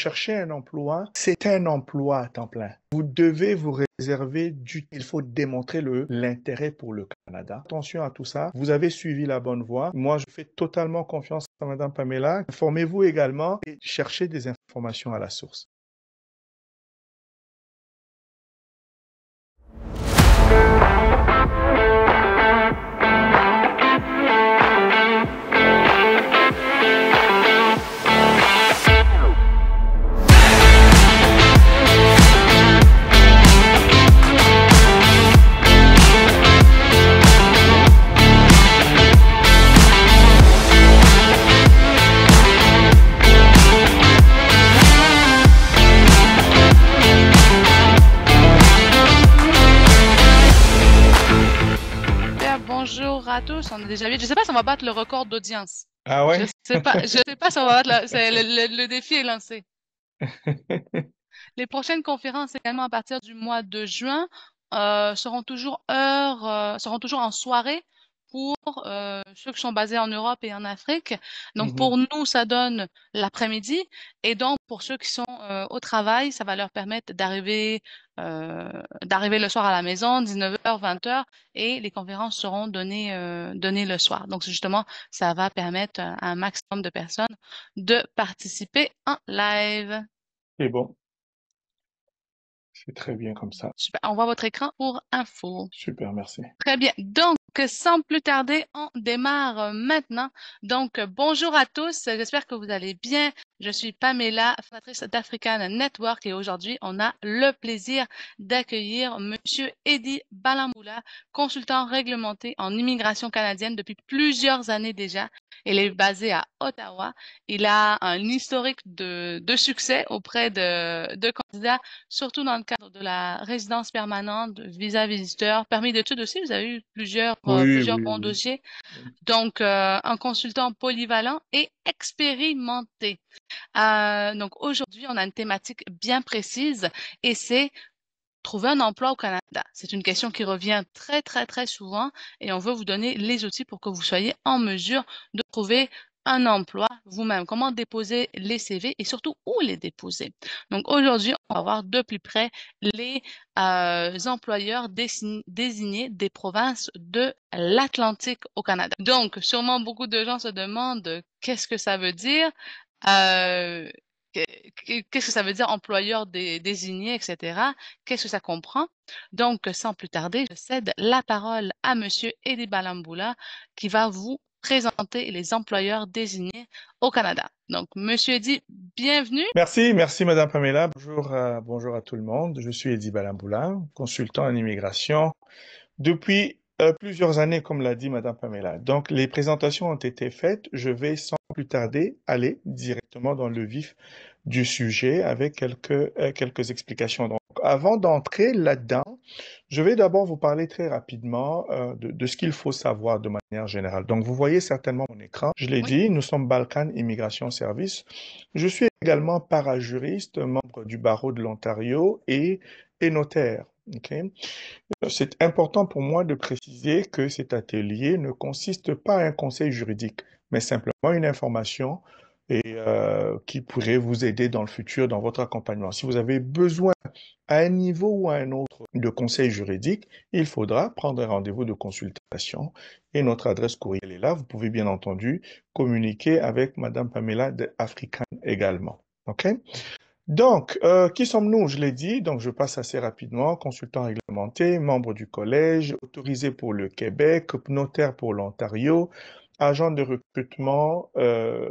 cherchez un emploi, c'est un emploi à temps plein. Vous devez vous réserver du... Il faut démontrer l'intérêt pour le Canada. Attention à tout ça. Vous avez suivi la bonne voie. Moi, je fais totalement confiance à Madame Pamela. Informez-vous également et cherchez des informations à la source. Bonjour à tous, on a déjà vu. Je sais pas si on va battre le record d'audience. Ah Je ouais? sais pas, je sais pas si on va battre le défi est lancé. Les prochaines conférences également à partir du mois de juin seront toujours en soirée pour ceux qui sont basés en Europe et en Afrique. Donc Mhm. pour nous, ça donne l'après-midi et donc pour ceux qui sont au travail, ça va leur permettre d'arriver le soir à la maison, 19h, 20h, et les conférences seront données le soir. Donc justement, ça va permettre à un maximum de personnes de participer en live. C'est bon. C'est très bien comme ça. Super. On voit votre écran pour info. Super, merci. Très bien. Donc, sans plus tarder, on démarre maintenant. Donc, bonjour à tous. J'espère que vous allez bien. Je suis Pamela, fondatrice d'African Network et aujourd'hui, on a le plaisir d'accueillir Monsieur Eddie Balamboula, consultant réglementé en immigration canadienne depuis plusieurs années déjà. Il est basé à Ottawa. Il a un historique de succès auprès de candidats, surtout dans le cadre de la résidence permanente, visa visiteur, permis d'études aussi. Vous avez eu Oui, plusieurs oui, bons oui. dossiers. Donc, un consultant polyvalent et expérimenté. Donc, aujourd'hui, on a une thématique bien précise et c'est trouver un emploi au Canada. C'est une question qui revient très, très, très souvent et on veut vous donner les outils pour que vous soyez en mesure de trouver un emploi vous-même, comment déposer les CV et surtout où les déposer. Donc aujourd'hui, on va voir de plus près les employeurs désignés des provinces de l'Atlantique au Canada. Donc, sûrement beaucoup de gens se demandent qu'est-ce que ça veut dire. Euh, Qu'est-ce que ça veut dire employeur désigné, etc. Qu'est-ce que ça comprend? Donc, sans plus tarder, je cède la parole à Monsieur Eddie Balamboula qui va vous présenter les employeurs désignés au Canada. Donc, Monsieur Eddie, bienvenue. Merci Madame Pamela. Bonjour à tout le monde. Je suis Eddie Balamboula, consultant en immigration depuis plusieurs années, comme l'a dit Madame Pamela. Donc, les présentations ont été faites. Je vais sans plus tarder aller directement dans le vif du sujet avec quelques explications. Donc, avant d'entrer là-dedans, je vais d'abord vous parler très rapidement de ce qu'il faut savoir de manière générale. Donc, vous voyez certainement mon écran. Je l'ai Oui, dit, nous sommes Balkan Immigration Service. Je suis également parajuriste, membre du barreau de l'Ontario et notaire. Ok. C'est important pour moi de préciser que cet atelier ne consiste pas à un conseil juridique, mais simplement une information qui pourrait vous aider dans le futur dans votre accompagnement. Si vous avez besoin à un niveau ou à un autre de conseil juridique, il faudra prendre un rendez-vous de consultation et notre adresse courriel est là. Vous pouvez bien entendu communiquer avec Madame Pamela de African également. OK? Donc, qui sommes-nous? Je l'ai dit, donc je passe assez rapidement. Consultant réglementé, membre du collège, autorisé pour le Québec, notaire pour l'Ontario, agent de recrutement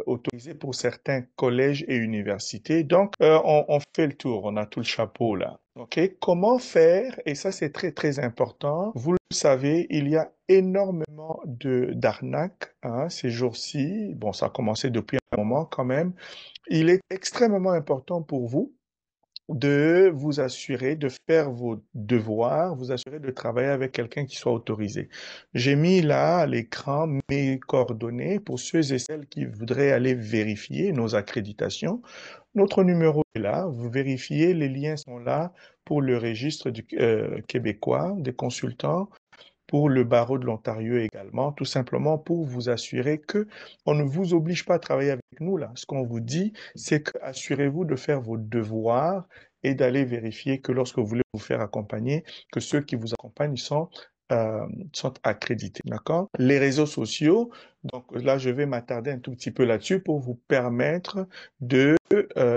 autorisé pour certains collèges et universités. Donc, on fait le tour, on a tout le chapeau là. OK? Comment faire? Et ça, c'est très, très important. Vous le savez, il y a énormément d'arnaques ces jours-ci. Bon, ça a commencé depuis un moment quand même. Il est extrêmement important pour vous de vous assurer de faire vos devoirs, vous assurer de travailler avec quelqu'un qui soit autorisé. J'ai mis là à l'écran mes coordonnées pour ceux et celles qui voudraient aller vérifier nos accréditations. Notre numéro est là, vous vérifiez, les liens sont là pour le registre québécois des consultants pour le barreau de l'Ontario également, tout simplement pour vous assurer que on ne vous oblige pas à travailler avec nous là. Ce qu'on vous dit, c'est que assurez-vous de faire vos devoirs et d'aller vérifier que lorsque vous voulez vous faire accompagner, que ceux qui vous accompagnent sont accrédités. D'accord? Les réseaux sociaux, donc là, je vais m'attarder un tout petit peu là-dessus pour vous permettre de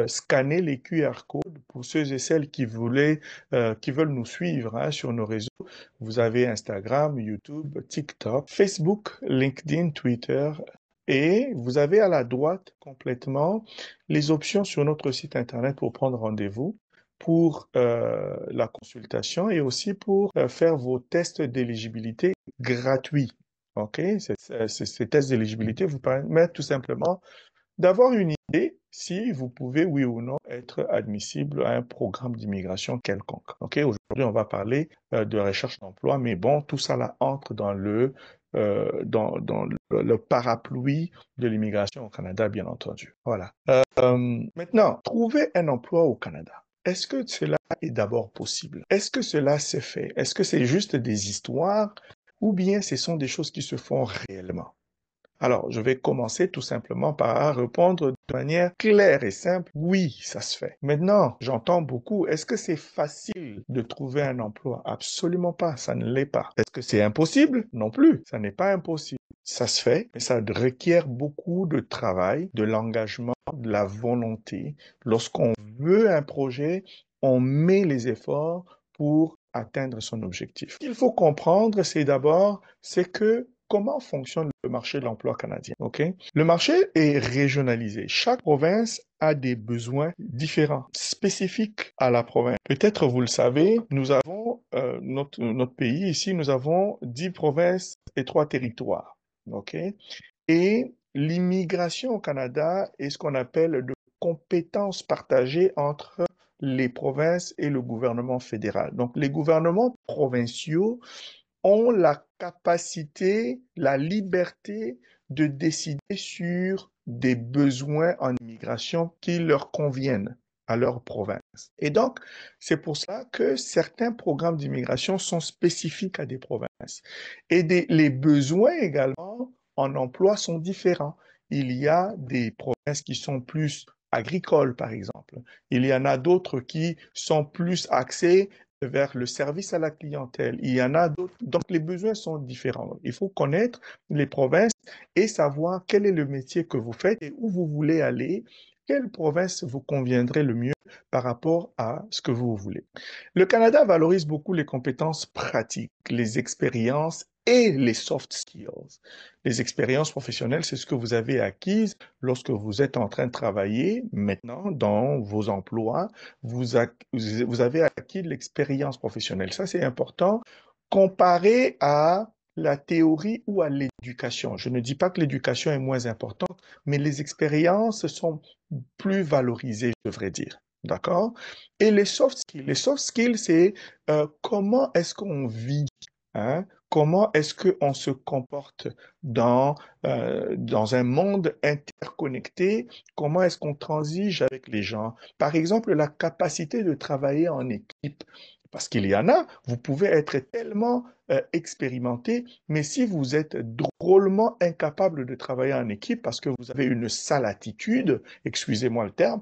scanner les QR codes pour ceux et celles qui veulent nous suivre hein, sur nos réseaux. Vous avez Instagram, YouTube, TikTok, Facebook, LinkedIn, Twitter. Et vous avez à la droite complètement les options sur notre site internet pour prendre rendez-vous pour la consultation et aussi pour faire vos tests d'éligibilité gratuits. OK? Ces tests d'éligibilité vous permettent tout simplement d'avoir une idée si vous pouvez, oui ou non, être admissible à un programme d'immigration quelconque. OK? Aujourd'hui, on va parler de recherche d'emploi, mais bon, tout ça là entre dans le parapluie de l'immigration au Canada, bien entendu. Voilà. Maintenant, trouver un emploi au Canada. Est-ce que cela est d'abord possible? Est-ce que cela s'est fait? Est-ce que c'est juste des histoires ou bien ce sont des choses qui se font réellement? Alors, je vais commencer tout simplement par répondre de manière claire et simple. Oui, ça se fait. Maintenant, j'entends beaucoup. Est-ce que c'est facile de trouver un emploi? Absolument pas. Ça ne l'est pas. Est-ce que c'est impossible? Non plus. Ça n'est pas impossible. Ça se fait, mais ça requiert beaucoup de travail, de l'engagement, de la volonté. Lorsqu'on veut un projet, on met les efforts pour atteindre son objectif. Ce qu'il faut comprendre, c'est que comment fonctionne le marché de l'emploi canadien, ok? Le marché est régionalisé. Chaque province a des besoins différents, spécifiques à la province. Peut-être vous le savez, nous avons, notre pays ici, nous avons 10 provinces et 3 territoires, ok? Et l'immigration au Canada est ce qu'on appelle de compétences partagées entre les provinces et le gouvernement fédéral. Donc, les gouvernements provinciaux ont la capacité, la liberté de décider sur des besoins en immigration qui leur conviennent à leur province. Et donc, c'est pour ça que certains programmes d'immigration sont spécifiques à des provinces. Et les besoins également en emploi sont différents. Il y a des provinces qui sont plus agricoles, par exemple. Il y en a d'autres qui sont plus axées vers le service à la clientèle. Il y en a d'autres. Donc, les besoins sont différents. Il faut connaître les provinces et savoir quel est le métier que vous faites et où vous voulez aller, quelle province vous conviendrait le mieux par rapport à ce que vous voulez. Le Canada valorise beaucoup les compétences pratiques, les expériences et les soft skills. Les expériences professionnelles, c'est ce que vous avez acquises lorsque vous êtes en train de travailler maintenant dans vos emplois. Vous avez acquis de l'expérience professionnelle. Ça, c'est important comparé à la théorie ou à l'éducation. Je ne dis pas que l'éducation est moins importante, mais les expériences sont plus valorisées, je devrais dire. D'accord? Et les soft skills, c'est comment est-ce qu'on vit, hein? Comment est-ce qu'on se comporte dans un monde interconnecté? Comment est-ce qu'on transige avec les gens? Par exemple, la capacité de travailler en équipe. Parce qu'il y en a, vous pouvez être tellement expérimenté, mais si vous êtes drôlement incapable de travailler en équipe parce que vous avez une sale attitude, excusez-moi le terme,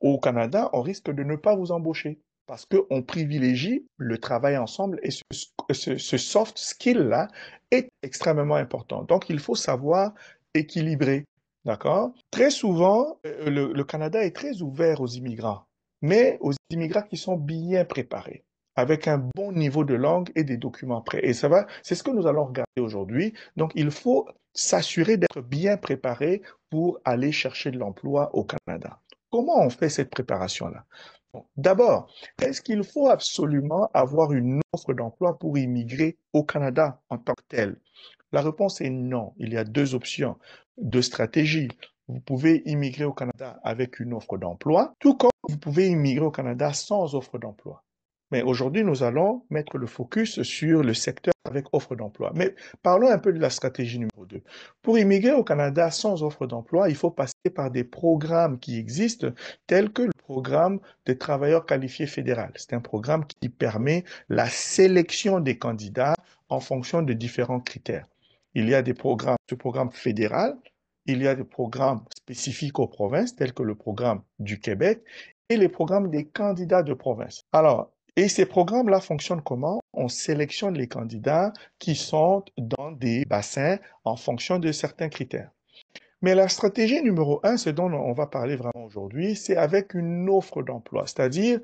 au Canada, on risque de ne pas vous embaucher parce qu'on privilégie le travail ensemble et ce soft skill-là est extrêmement important. Donc, il faut savoir équilibrer. D'accord? Très souvent, le Canada est très ouvert aux immigrants, mais aux immigrants qui sont bien préparés, avec un bon niveau de langue et des documents prêts. Et ça va, c'est ce que nous allons regarder aujourd'hui. Donc, il faut s'assurer d'être bien préparé pour aller chercher de l'emploi au Canada. Comment on fait cette préparation-là? Bon, d'abord, est-ce qu'il faut absolument avoir une offre d'emploi pour immigrer au Canada en tant que tel? La réponse est non. Il y a deux options, deux stratégies. Vous pouvez immigrer au Canada avec une offre d'emploi, tout comme vous pouvez immigrer au Canada sans offre d'emploi. Mais aujourd'hui, nous allons mettre le focus sur le secteur avec offre d'emploi. Mais parlons un peu de la stratégie numéro 2. Pour immigrer au Canada sans offre d'emploi, il faut passer par des programmes qui existent, tels que le programme des travailleurs qualifiés fédéral. C'est un programme qui permet la sélection des candidats en fonction de différents critères. Il y a des programmes, ce programme fédéral, il y a des programmes spécifiques aux provinces, tels que le programme du Québec, et les programmes des candidats de province. Alors, et ces programmes-là fonctionnent comment? On sélectionne les candidats qui sont dans des bassins en fonction de certains critères. Mais la stratégie numéro un, ce dont on va parler vraiment aujourd'hui, c'est avec une offre d'emploi. C'est-à-dire,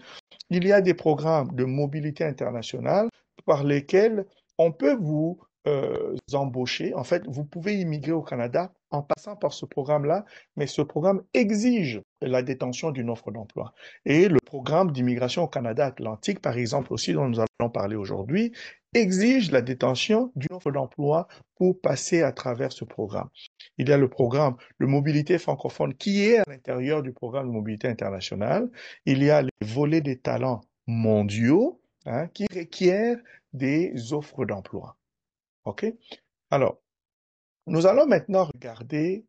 il y a des programmes de mobilité internationale par lesquels on peut vous embaucher. En fait, vous pouvez immigrer au Canada en passant par ce programme-là, mais ce programme exige la détention d'une offre d'emploi. Et le programme d'immigration au Canada Atlantique, par exemple, aussi dont nous allons parler aujourd'hui, exige la détention d'une offre d'emploi pour passer à travers ce programme. Il y a le programme de mobilité francophone qui est à l'intérieur du programme de mobilité internationale. Il y a les volets des talents mondiaux, hein, qui requièrent des offres d'emploi. OK? Alors, nous allons maintenant regarder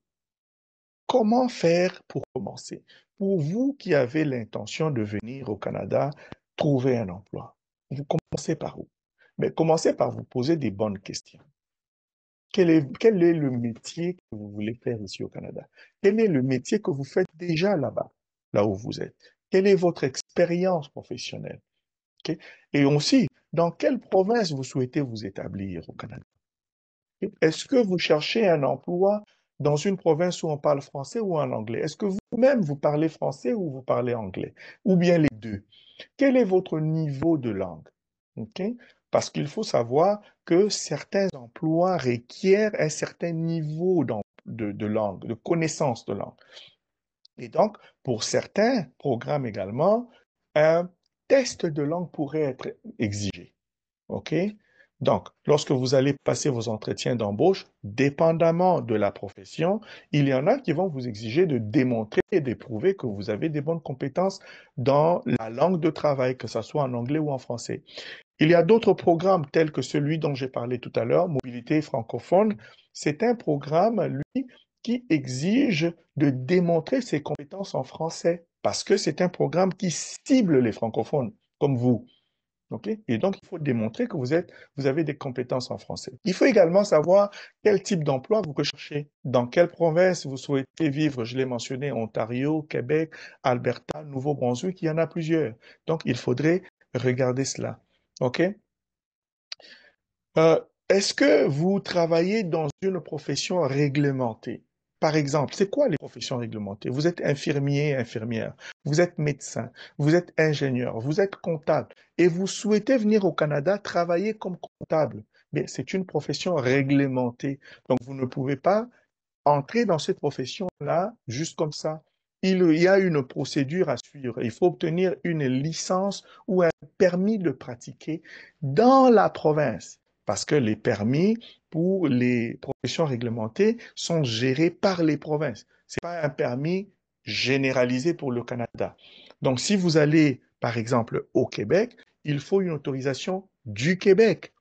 comment faire pour commencer. Pour vous qui avez l'intention de venir au Canada, trouver un emploi. Vous commencez par où? Mais commencez par vous poser des bonnes questions. Quel est le métier que vous voulez faire ici au Canada? Quel est le métier que vous faites déjà là-bas, là où vous êtes? Quelle est votre expérience professionnelle? OK? Et aussi, dans quelle province vous souhaitez vous établir au Canada? Est-ce que vous cherchez un emploi dans une province où on parle français ou en anglais? Est-ce que vous-même vous parlez français ou vous parlez anglais? Ou bien les deux? Quel est votre niveau de langue? OK? Parce qu'il faut savoir que certains emplois requièrent un certain niveau de langue, de connaissance de langue. Et donc, pour certains programmes également, un test de langue pourrait être exigé. OK? Donc, lorsque vous allez passer vos entretiens d'embauche, dépendamment de la profession, il y en a qui vont vous exiger de démontrer et d'éprouver que vous avez des bonnes compétences dans la langue de travail, que ce soit en anglais ou en français. Il y a d'autres programmes tels que celui dont j'ai parlé tout à l'heure, Mobilité francophone. C'est un programme, lui, qui exige de démontrer ses compétences en français parce que c'est un programme qui cible les francophones comme vous. OK? Et donc, il faut démontrer que vous avez des compétences en français. Il faut également savoir quel type d'emploi vous recherchez, dans quelle province vous souhaitez vivre. Je l'ai mentionné, Ontario, Québec, Alberta, Nouveau-Brunswick, il y en a plusieurs. Donc, il faudrait regarder cela. OK? Euh, Est-ce que vous travaillez dans une profession réglementée? Par exemple, c'est quoi les professions réglementées? Vous êtes infirmier, infirmière, vous êtes médecin, vous êtes ingénieur, vous êtes comptable et vous souhaitez venir au Canada travailler comme comptable. Mais c'est une profession réglementée. Donc, vous ne pouvez pas entrer dans cette profession-là juste comme ça. Il y a une procédure à suivre. Il faut obtenir une licence ou un permis de pratiquer dans la province parce que les permis pour les professions réglementées sont gérés par les provinces. Ce n'est pas un permis généralisé pour le Canada. Donc, si vous allez, par exemple, au Québec, il faut une autorisation du Québec.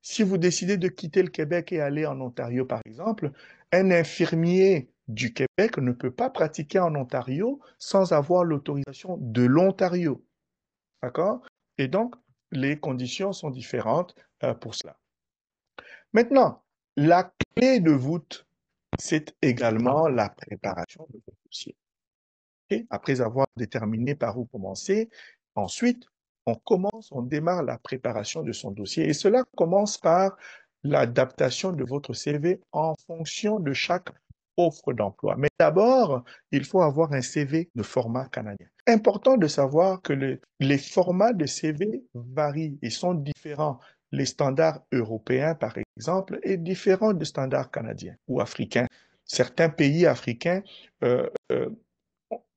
Si vous décidez de quitter le Québec et aller en Ontario, par exemple, un infirmier du Québec ne peut pas pratiquer en Ontario sans avoir l'autorisation de l'Ontario. D'accord? Et donc, les conditions sont différentes pour cela. Maintenant, la clé de voûte, c'est également la préparation de votre dossier. Et après avoir déterminé par où commencer, ensuite, on démarre la préparation de son dossier. Et cela commence par l'adaptation de votre CV en fonction de chaque offre d'emploi. Mais d'abord, il faut avoir un CV de format canadien. Important de savoir que les formats de CV varient et sont différents. Les standards européens, par exemple, est différent des standards canadiens ou africains. Certains pays africains euh, euh,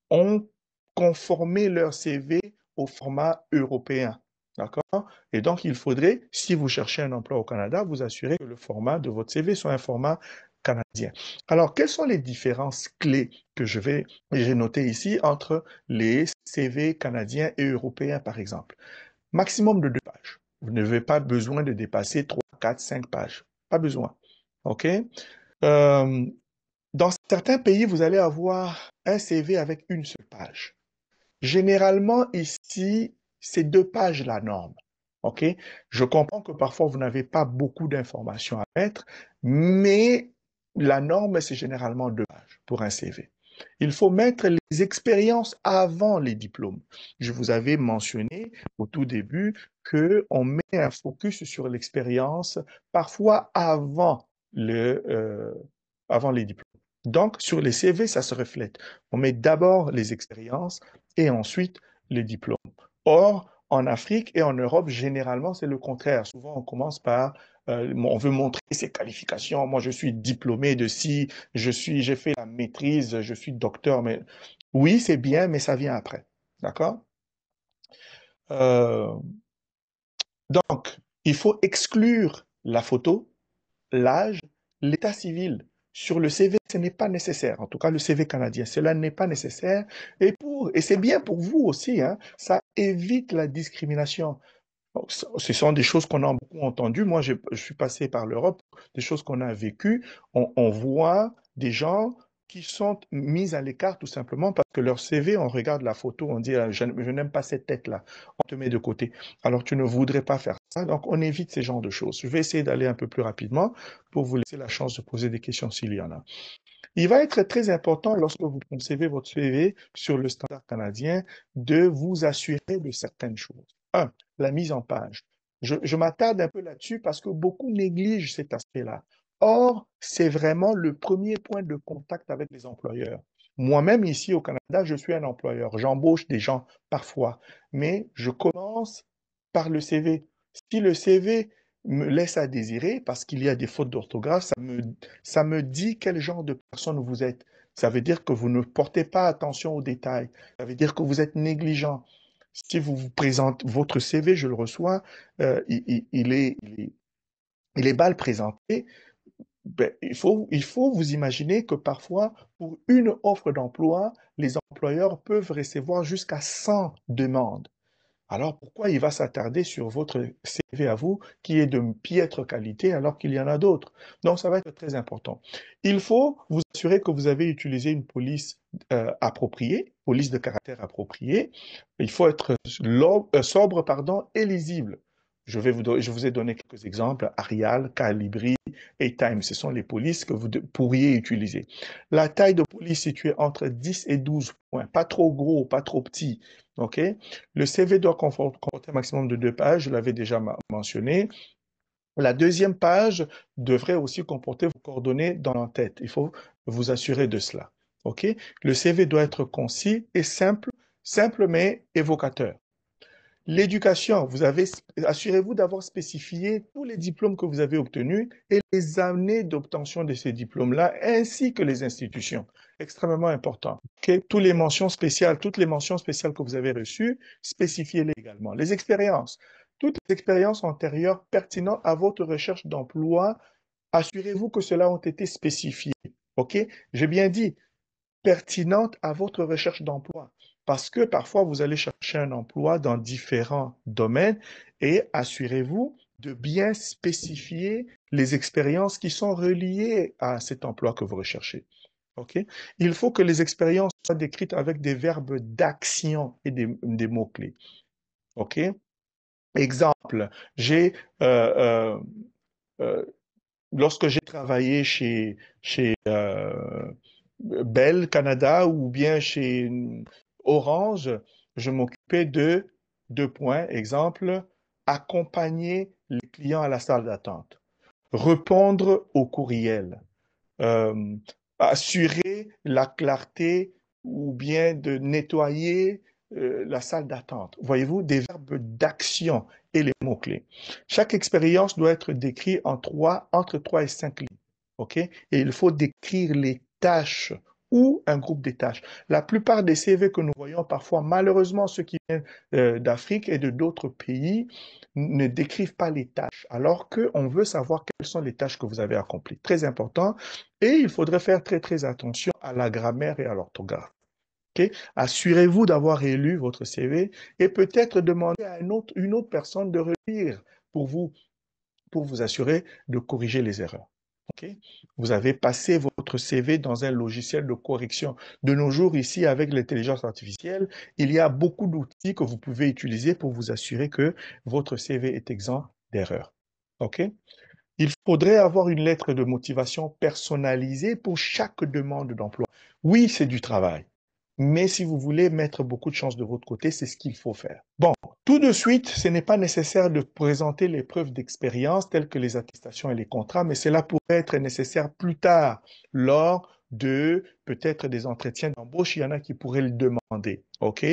ont conformé leur CV au format européen. D'accord? Et donc, il faudrait, si vous cherchez un emploi au Canada, vous assurer que le format de votre CV soit un format canadien. Alors, quelles sont les différences clés que j'ai notées ici entre les CV canadiens et européens, par exemple? Maximum de 2 pages. Vous n'avez pas besoin de dépasser 3, 4, 5 pages. Pas besoin. OK? Euh, dans certains pays, vous allez avoir un CV avec une seule page. Généralement, ici, c'est 2 pages la norme. OK? Je comprends que parfois, vous n'avez pas beaucoup d'informations à mettre, mais la norme, c'est généralement 2 pages pour un CV. Il faut mettre les expériences avant les diplômes. Je vous avais mentionné au tout début qu'on met un focus sur l'expérience parfois avant les diplômes. Donc, sur les CV, ça se reflète. On met d'abord les expériences et ensuite les diplômes. Or, en Afrique et en Europe, généralement, c'est le contraire. Souvent, on commence par, on veut montrer ses qualifications. Moi, je suis diplômé de ci, j'ai fait la maîtrise, je suis docteur. Mais oui, c'est bien, mais ça vient après. D'accord? Euh, donc, il faut exclure la photo, l'âge, l'état civil. Sur le CV, ce n'est pas nécessaire. En tout cas, le CV canadien, cela n'est pas nécessaire. Et c'est bien pour vous aussi, hein. Ça évite la discrimination. Bon, ce sont des choses qu'on a beaucoup entendues. Moi, je suis passé par l'Europe, des choses qu'on a vécues. On voit des gens qui sont mis à l'écart tout simplement parce que leur CV, on regarde la photo, on dit, ah, je n'aime pas cette tête-là. On te met de côté. Alors, tu ne voudrais pas faire ça. Donc, on évite ces genres de choses. Je vais essayer d'aller un peu plus rapidement pour vous laisser la chance de poser des questions s'il y en a. Il va être très important lorsque vous concevez votre CV sur le standard canadien de vous assurer de certaines choses. Un, la mise en page. Je m'attarde un peu là-dessus parce que beaucoup négligent cet aspect-là. Or, c'est vraiment le premier point de contact avec les employeurs. Moi-même, ici au Canada, je suis un employeur. J'embauche des gens parfois, mais je commence par le CV. Si le CV me laisse à désirer parce qu'il y a des fautes d'orthographe, ça me dit quel genre de personne vous êtes. Ça veut dire que vous ne portez pas attention aux détails. Ça veut dire que vous êtes négligent. Si vous vous présentez votre CV, je le reçois, il est mal présenté. Ben, il faut vous imaginer que parfois, pour une offre d'emploi, les employeurs peuvent recevoir jusqu'à 100 demandes. Alors pourquoi il va s'attarder sur votre CV à vous qui est de piètre qualité alors qu'il y en a d'autres? Donc ça va être très important. Il faut vous assurer que vous avez utilisé une police appropriée, police de caractère appropriée. Il faut être sobre, pardon, et lisible. Je vous ai donné quelques exemples, Arial, Calibri et Time. Ce sont les polices que vous pourriez utiliser. La taille de police située entre 10 et 12 points. Pas trop gros, pas trop petit. OK? Le CV doit comporter un maximum de 2 pages, je l'avais déjà mentionné. La deuxième page devrait aussi comporter vos coordonnées dans l'entête. Il faut vous assurer de cela. OK? Le CV doit être concis et simple mais évocateur. L'éducation, assurez-vous d'avoir spécifié tous les diplômes que vous avez obtenus et les années d'obtention de ces diplômes-là, ainsi que les institutions. Extrêmement important. Ok. Toutes les mentions spéciales que vous avez reçues, spécifiez-les également. Les expériences, toutes les expériences antérieures pertinentes à votre recherche d'emploi, assurez-vous que cela ont été spécifiées. OK? J'ai bien dit, pertinente à votre recherche d'emploi. Parce que parfois, vous allez chercher un emploi dans différents domaines et assurez-vous de bien spécifier les expériences qui sont reliées à cet emploi que vous recherchez. OK? Il faut que les expériences soient décrites avec des verbes d'action et des mots-clés. OK? Exemple, j'ai euh, lorsque j'ai travaillé chez Bell Canada ou bien chez Orange, je m'occupais de 2 points. Exemple, accompagner les clients à la salle d'attente, répondre aux courriels, euh, assurer la clarté ou bien de nettoyer la salle d'attente. Voyez-vous, des verbes d'action et les mots-clés. Chaque expérience doit être décrite entre 3 et 5 lignes. OK? Et il faut décrire les tâches ou un groupe de tâches. La plupart des CV que nous voyons parfois, malheureusement, ceux qui viennent d'Afrique et de d'autres pays, ne décrivent pas les tâches, alors qu'on veut savoir quelles sont les tâches que vous avez accomplies. Très important. Et il faudrait faire très, très attention à la grammaire et à l'orthographe. OK? Assurez-vous d'avoir élu votre CV et peut-être demander à une autre personne de relire pour vous, pour vous assurer de corriger les erreurs. OK? Vous avez passé votre CV dans un logiciel de correction. De nos jours, ici, avec l'intelligence artificielle, il y a beaucoup d'outils que vous pouvez utiliser pour vous assurer que votre CV est exempt d'erreurs. OK? Il faudrait avoir une lettre de motivation personnalisée pour chaque demande d'emploi. Oui, c'est du travail, mais si vous voulez mettre beaucoup de chances de votre côté, c'est ce qu'il faut faire. Bon, tout de suite, ce n'est pas nécessaire de présenter les preuves d'expérience telles que les attestations et les contrats, mais cela pourrait être nécessaire plus tard lors de peut-être des entretiens d'embauche. Il y en a qui pourraient le demander, OK?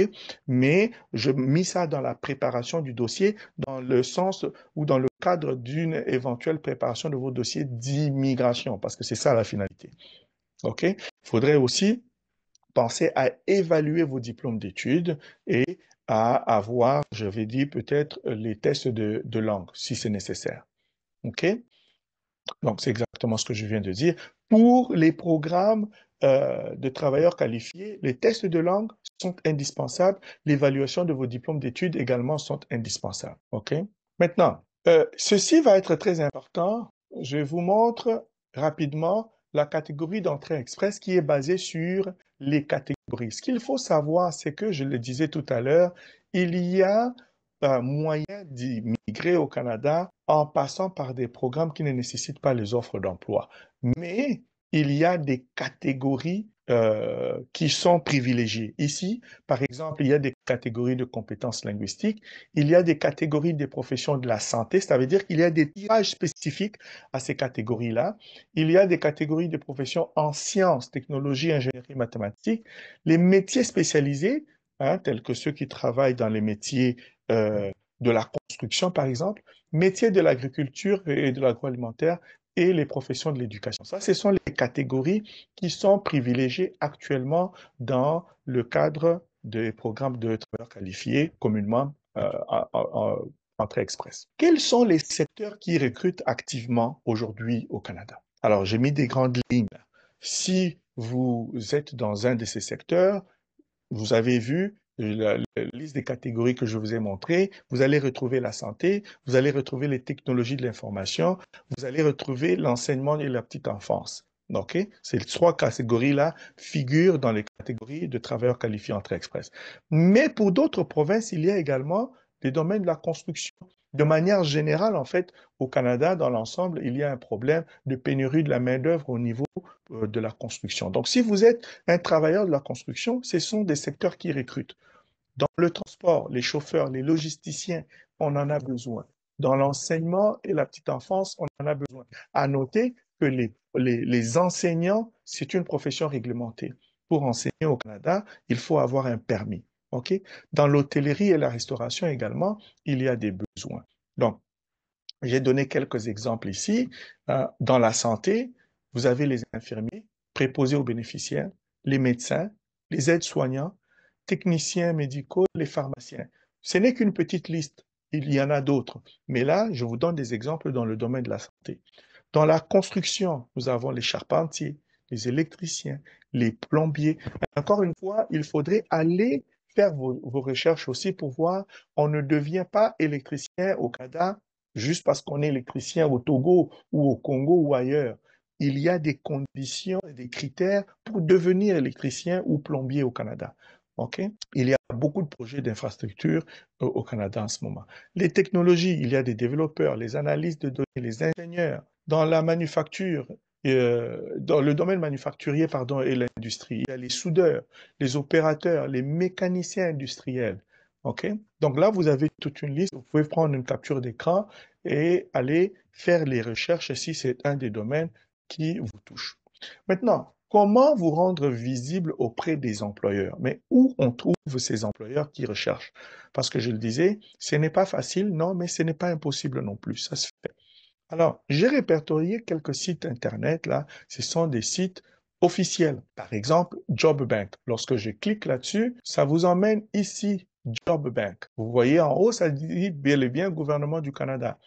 Mais je mis ça dans la préparation du dossier dans le sens ou dans le cadre d'une éventuelle préparation de vos dossiers d'immigration, parce que c'est ça la finalité. OK? Il faudrait aussi penser à évaluer vos diplômes d'études et à avoir, je vais dire, peut-être les tests de langue, si c'est nécessaire. OK? Donc, c'est exactement ce que je viens de dire. Pour les programmes de travailleurs qualifiés, les tests de langue sont indispensables. L'évaluation de vos diplômes d'études également sont indispensables. OK? Maintenant, ceci va être très important. Je vous montre rapidement la catégorie d'entrée express qui est basée sur les catégories. Ce qu'il faut savoir, c'est que, je le disais tout à l'heure, il y a un moyen d'immigrer au Canada en passant par des programmes qui ne nécessitent pas les offres d'emploi. Mais il y a des catégories qui sont privilégiées. Ici, par exemple, il y a des catégories de compétences linguistiques, il y a des catégories des professions de la santé, ça veut dire qu'il y a des tirages spécifiques à ces catégories-là. Il y a des catégories de professions en sciences, technologies, ingénierie, mathématiques, les métiers spécialisés, hein, tels que ceux qui travaillent dans les métiers euh, de la construction, par exemple, métiers de l'agriculture et de l'agroalimentaire et les professions de l'éducation. Ça, ce sont les catégories qui sont privilégiées actuellement dans le cadre des programmes de travailleurs qualifiés communément entrée express. Quels sont les secteurs qui recrutent activement aujourd'hui au Canada? Alors, j'ai mis des grandes lignes. Si vous êtes dans un de ces secteurs, vous avez vu la liste des catégories que je vous ai montrées. Vous allez retrouver la santé, vous allez retrouver les technologies de l'information, vous allez retrouver l'enseignement et la petite enfance. OK? Ces trois catégories-là figurent dans les catégories de travailleurs qualifiés entrée express. Mais pour d'autres provinces, il y a également les domaines de la construction. De manière générale, en fait, au Canada, dans l'ensemble, il y a un problème de pénurie de la main-d'œuvre au niveau de la construction. Donc, si vous êtes un travailleur de la construction, ce sont des secteurs qui recrutent. Dans le transport, les chauffeurs, les logisticiens, on en a besoin. Dans l'enseignement et la petite enfance, on en a besoin. À noter que les enseignants, c'est une profession réglementée. Pour enseigner au Canada, il faut avoir un permis. OK? Dans l'hôtellerie et la restauration également, il y a des besoins. Donc, j'ai donné quelques exemples ici. Dans la santé, vous avez les infirmiers préposés aux bénéficiaires, les médecins, les aides-soignants, techniciens médicaux, les pharmaciens. Ce n'est qu'une petite liste. Il y en a d'autres. Mais là, je vous donne des exemples dans le domaine de la santé. Dans la construction, nous avons les charpentiers, les électriciens, les plombiers. Encore une fois, il faudrait aller faire vos recherches aussi pour voir, on ne devient pas électricien au Canada juste parce qu'on est électricien au Togo ou au Congo ou ailleurs. Il y a des conditions et des critères pour devenir électricien ou plombier au Canada. OK? Il y a beaucoup de projets d'infrastructure au Canada en ce moment. Les technologies, il y a des développeurs, les analystes de données, les ingénieurs. Dans la manufacture, dans le domaine manufacturier, pardon, et l'industrie, il y a les soudeurs, les opérateurs, les mécaniciens industriels. OK? Donc là, vous avez toute une liste. Vous pouvez prendre une capture d'écran et aller faire les recherches si c'est un des domaines qui vous touche. Maintenant, comment vous rendre visible auprès des employeurs? Mais où on trouve ces employeurs qui recherchent? Parce que je le disais, ce n'est pas facile, non, mais ce n'est pas impossible non plus. Ça se fait. Alors, j'ai répertorié quelques sites Internet, là. Ce sont des sites officiels. Par exemple, JobBank. Lorsque je clique là-dessus, ça vous emmène ici, JobBank. Vous voyez en haut, ça dit bel et bien gouvernement du Canada.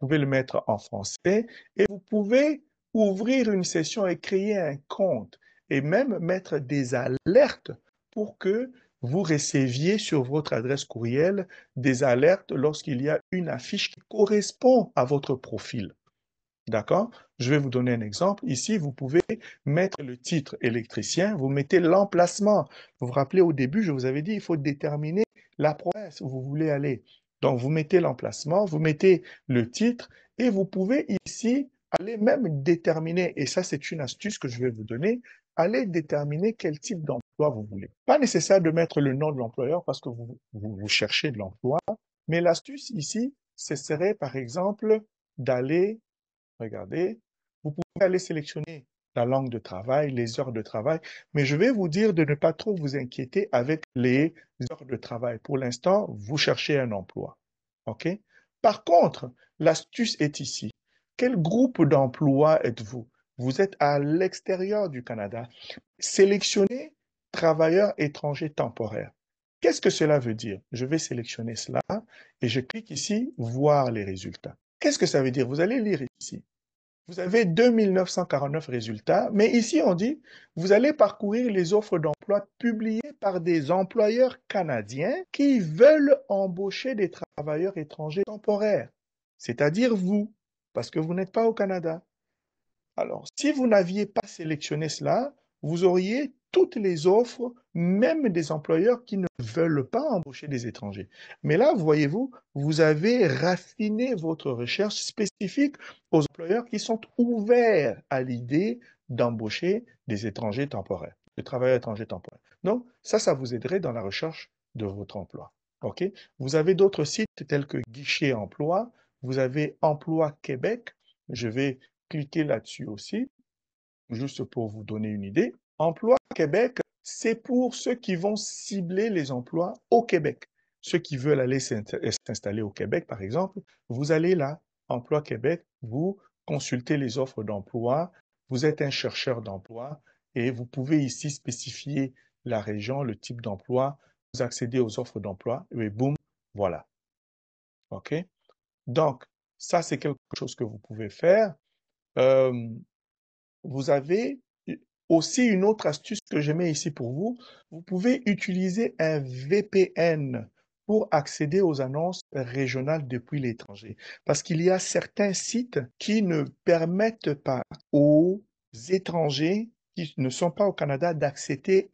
Vous pouvez le mettre en français et vous pouvez ouvrir une session et créer un compte et même mettre des alertes pour que vous receviez sur votre adresse courriel des alertes lorsqu'il y a une affiche qui correspond à votre profil. D'accord? Je vais vous donner un exemple. Ici, vous pouvez mettre le titre électricien, vous mettez l'emplacement. Vous vous rappelez au début, je vous avais dit, il faut déterminer la province où vous voulez aller. Donc, vous mettez l'emplacement, vous mettez le titre et vous pouvez ici aller même déterminer, et ça c'est une astuce que je vais vous donner, aller déterminer quel type d'emploi vous voulez. Pas nécessaire de mettre le nom de l'employeur parce que vous cherchez de l'emploi, mais l'astuce ici, ce serait par exemple d'aller regardez, vous pouvez aller sélectionner la langue de travail, les heures de travail, mais je vais vous dire de ne pas trop vous inquiéter avec les heures de travail. Pour l'instant, vous cherchez un emploi. OK? Par contre, l'astuce est ici. Quel groupe d'emploi êtes-vous? Vous êtes à l'extérieur du Canada. Sélectionnez travailleurs étrangers temporaires. Qu'est-ce que cela veut dire? Je vais sélectionner cela et je clique ici, voir les résultats. Qu'est-ce que ça veut dire? Vous allez lire ici. Vous avez 2949 résultats, mais ici on dit, vous allez parcourir les offres d'emploi publiées par des employeurs canadiens qui veulent embaucher des travailleurs étrangers temporaires, c'est-à-dire vous, parce que vous n'êtes pas au Canada. Alors, si vous n'aviez pas sélectionné cela, vous auriez toutes les offres, même des employeurs qui ne veulent pas embaucher des étrangers. Mais là, voyez-vous, vous avez raffiné votre recherche spécifique aux employeurs qui sont ouverts à l'idée d'embaucher des étrangers temporaires, des travailleurs étrangers temporaires. Donc, ça vous aiderait dans la recherche de votre emploi. OK? Vous avez d'autres sites tels que Guichet Emploi, vous avez Emploi Québec. Je vais cliquez là-dessus aussi, juste pour vous donner une idée. Emploi Québec, c'est pour ceux qui vont cibler les emplois au Québec. Ceux qui veulent aller s'installer au Québec, par exemple, vous allez là, Emploi Québec, vous consultez les offres d'emploi, vous êtes un chercheur d'emploi et vous pouvez ici spécifier la région, le type d'emploi, vous accédez aux offres d'emploi et boum, voilà. OK? Donc, ça, c'est quelque chose que vous pouvez faire. Euh, Vous avez aussi une autre astuce que je mets ici pour vous. Vous pouvez utiliser un VPN pour accéder aux annonces régionales depuis l'étranger. Parce qu'il y a certains sites qui ne permettent pas aux étrangers qui ne sont pas au Canada d'accéder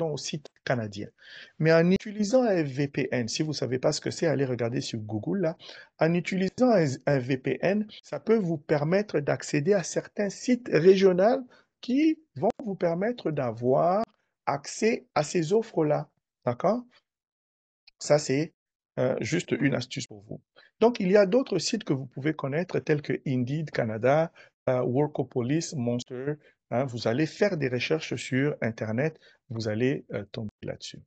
aux sites canadiens. Mais en utilisant un VPN, si vous ne savez pas ce que c'est, allez regarder sur Google là. En utilisant un VPN, ça peut vous permettre d'accéder à certains sites régionaux qui vont vous permettre d'avoir accès à ces offres-là. D'accord? Ça, c'est juste une astuce pour vous. Donc, il y a d'autres sites que vous pouvez connaître, tels que Indeed Canada, Workopolis, Monster. Hein. Vous allez faire des recherches sur Internet, vous allez tomber là-dessus.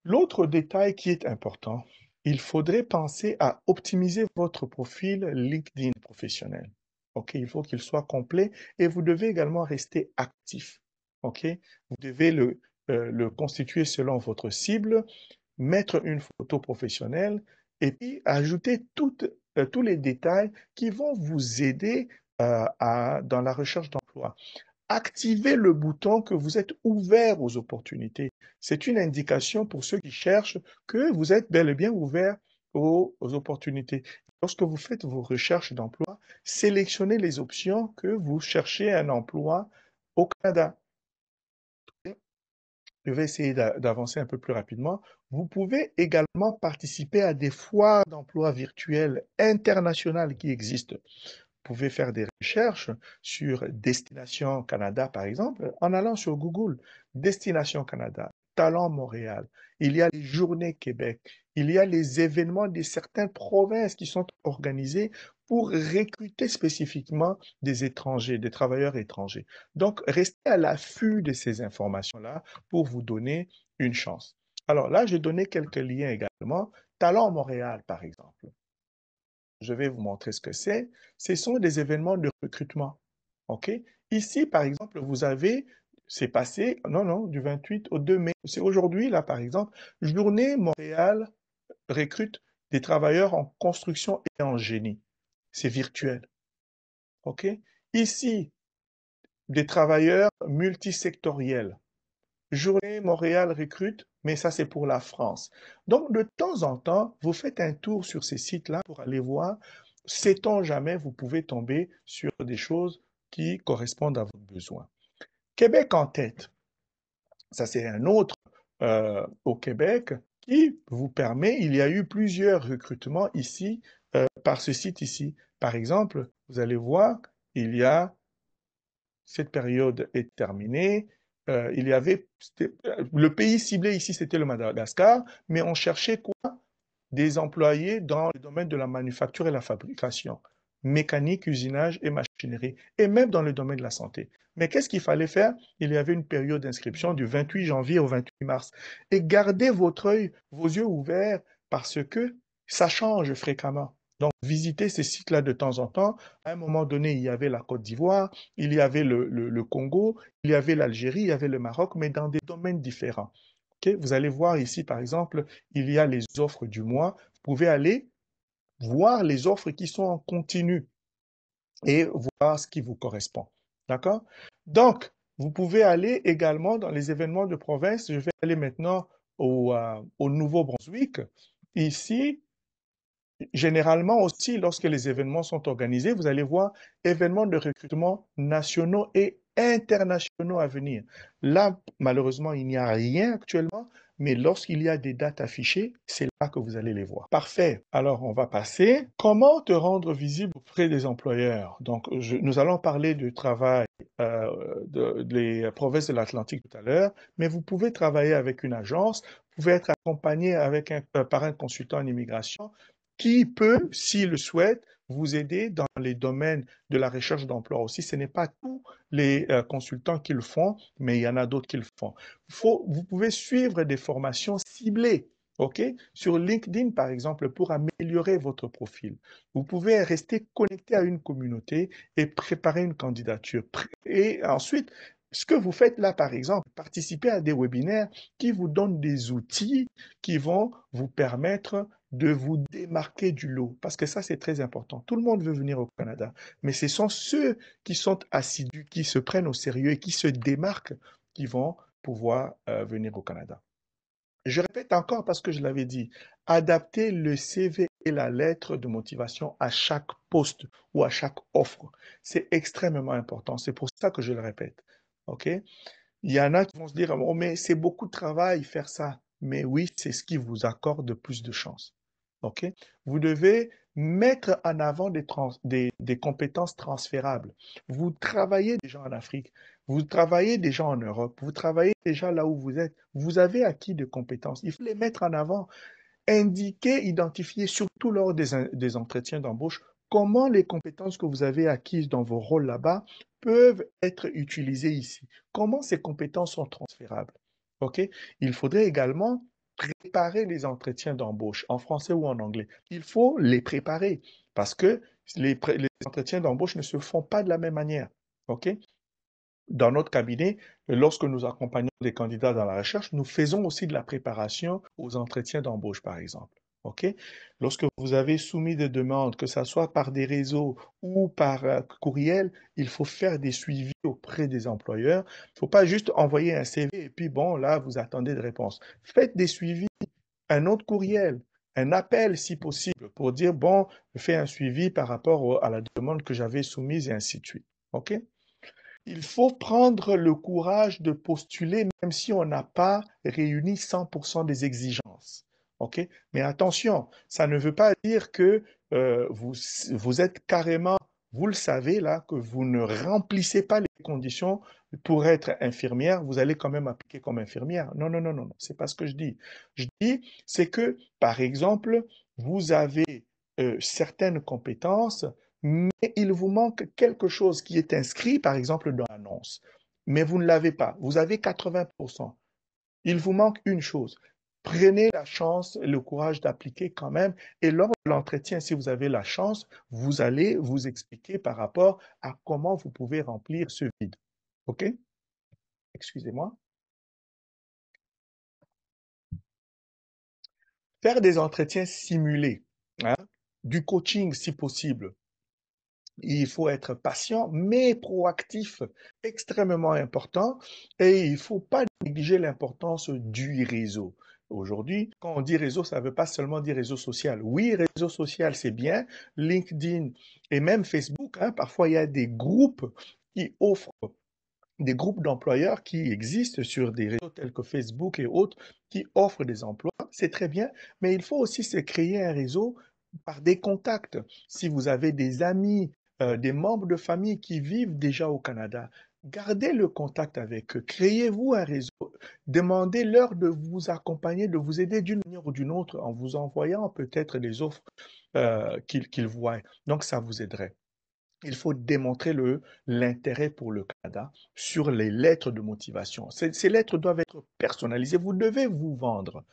L'autre détail qui est important, il faudrait penser à optimiser votre profil LinkedIn professionnel. OK, il faut qu'il soit complet et vous devez également rester actif. OK, vous devez le constituer selon votre cible, mettre une photo professionnelle et puis ajouter tous les détails qui vont vous aider dans la recherche d'emploi. Activez le bouton que vous êtes ouvert aux opportunités. C'est une indication pour ceux qui cherchent que vous êtes bel et bien ouvert aux opportunités. Lorsque vous faites vos recherches d'emploi, sélectionnez les options que vous cherchez un emploi au Canada. Je vais essayer d'avancer un peu plus rapidement. Vous pouvez également participer à des foires d'emploi virtuelles internationales qui existent. Vous pouvez faire des recherches sur Destination Canada, par exemple, en allant sur Google. Destination Canada, Talent Montréal. Il y a les Journées Québec. Il y a les événements de certaines provinces qui sont organisés pour recruter spécifiquement des étrangers, des travailleurs étrangers. Donc, restez à l'affût de ces informations-là pour vous donner une chance. Alors là, j'ai donné quelques liens également. Talent Montréal, par exemple. Je vais vous montrer ce que c'est. Ce sont des événements de recrutement. OK? Ici, par exemple, vous avez, c'est passé, non, non, du 28 au 2 mai. C'est aujourd'hui, là, par exemple, Journée Montréal recrute des travailleurs en construction et en génie. C'est virtuel. OK? Ici, des travailleurs multisectoriels. Journée Montréal recrute, mais ça c'est pour la France. Donc de temps en temps, vous faites un tour sur ces sites-là pour aller voir, sait-on jamais, vous pouvez tomber sur des choses qui correspondent à vos besoins. Québec en tête, ça c'est un autre au Québec qui vous permet, il y a eu plusieurs recrutements ici par ce site ici. Par exemple, vous allez voir, il y a cette période est terminée. Il y avait le pays ciblé ici, c'était le Madagascar, mais on cherchait quoi? Des employés dans le domaine de la manufacture et la fabrication, mécanique, usinage et machinerie, et même dans le domaine de la santé. Mais qu'est-ce qu'il fallait faire? Il y avait une période d'inscription du 28 janvier au 28 mars. Et gardez votre œil, vos yeux ouverts, parce que ça change fréquemment. Donc, visitez ces sites-là de temps en temps. À un moment donné, il y avait la Côte d'Ivoire, il y avait le Congo, il y avait l'Algérie, il y avait le Maroc, mais dans des domaines différents. Ok. Vous allez voir ici, par exemple, il y a les offres du mois. Vous pouvez aller voir les offres qui sont en continu et voir ce qui vous correspond. D'accord? Donc, vous pouvez aller également dans les événements de province. Je vais aller maintenant au Nouveau-Brunswick. Ici, généralement aussi, lorsque les événements sont organisés, vous allez voir événements de recrutement nationaux et internationaux à venir. Là, malheureusement, il n'y a rien actuellement, mais lorsqu'il y a des dates affichées, c'est là que vous allez les voir. Parfait. Alors, on va passer. Comment te rendre visible auprès des employeurs? Donc, nous allons parler du travail des provinces de l'Atlantique tout à l'heure, mais vous pouvez travailler avec une agence, vous pouvez être accompagné par un consultant en immigration qui peut, s'il le souhaite, vous aider dans les domaines de la recherche d'emploi aussi. Ce n'est pas tous les consultants qui le font, mais il y en a d'autres qui le font. Vous pouvez suivre des formations ciblées, OK? Sur LinkedIn, par exemple, pour améliorer votre profil. Vous pouvez rester connecté à une communauté et préparer une candidature. Et ensuite, ce que vous faites là, par exemple, participer à des webinaires qui vous donnent des outils qui vont vous permettre de vous démarquer du lot. Parce que ça, c'est très important. Tout le monde veut venir au Canada, mais ce sont ceux qui sont assidus, qui se prennent au sérieux et qui se démarquent qui vont pouvoir venir au Canada. Je répète encore parce que je l'avais dit, adapter le CV et la lettre de motivation à chaque poste ou à chaque offre. C'est extrêmement important. C'est pour ça que je le répète. OK? Il y en a qui vont se dire, oh, mais c'est beaucoup de travail faire ça. Mais oui, c'est ce qui vous accorde plus de chance. OK? Vous devez mettre en avant des compétences transférables. Vous travaillez déjà en Afrique, vous travaillez déjà en Europe, vous travaillez déjà là où vous êtes. Vous avez acquis des compétences. Il faut les mettre en avant. Indiquer, identifier, surtout lors des entretiens d'embauche, comment les compétences que vous avez acquises dans vos rôles là-bas peuvent être utilisées ici. Comment ces compétences sont transférables. OK? Il faudrait également préparer les entretiens d'embauche en français ou en anglais. Il faut les préparer parce que les entretiens d'embauche ne se font pas de la même manière. OK? Dans notre cabinet, lorsque nous accompagnons des candidats dans la recherche, nous faisons aussi de la préparation aux entretiens d'embauche, par exemple. OK? Lorsque vous avez soumis des demandes, que ce soit par des réseaux ou par courriel, il faut faire des suivis auprès des employeurs. Il ne faut pas juste envoyer un CV et puis bon, là, vous attendez de réponse. Faites des suivis, un autre courriel, un appel si possible pour dire, bon, je fais un suivi par rapport à la demande que j'avais soumise et ainsi de suite. OK? Il faut prendre le courage de postuler même si on n'a pas réuni 100% des exigences. OK? Mais attention, ça ne veut pas dire que vous êtes carrément, vous le savez là, que vous ne remplissez pas les conditions pour être infirmière, vous allez quand même appliquer comme infirmière. Non, non, non, non, non, c'est pas ce que je dis. Je dis, c'est que, par exemple, vous avez certaines compétences, mais il vous manque quelque chose qui est inscrit, par exemple, dans l'annonce, mais vous ne l'avez pas. Vous avez 80%. Il vous manque une chose. Prenez la chance, le courage d'appliquer quand même. Et lors de l'entretien, si vous avez la chance, vous allez vous expliquer par rapport à comment vous pouvez remplir ce vide. OK? Excusez-moi. Faire des entretiens simulés, hein, du coaching si possible. Il faut être patient, mais proactif, extrêmement important. Et il ne faut pas négliger l'importance du réseau. Aujourd'hui, quand on dit réseau, ça ne veut pas seulement dire réseau social. Oui, réseau social, c'est bien. LinkedIn et même Facebook, hein, parfois il y a des groupes qui offrent des groupes d'employeurs qui existent sur des réseaux tels que Facebook et autres qui offrent des emplois, c'est très bien, mais il faut aussi se créer un réseau par des contacts. Si vous avez des amis, des membres de famille qui vivent déjà au Canada, gardez le contact avec eux, créez-vous un réseau, demandez-leur de vous accompagner, de vous aider d'une manière ou d'une autre en vous envoyant peut-être des offres qu'ils voient. Donc ça vous aiderait. Il faut démontrer l'intérêt pour le Canada sur les lettres de motivation. Ces lettres doivent être personnalisées. Vous devez vous vendre.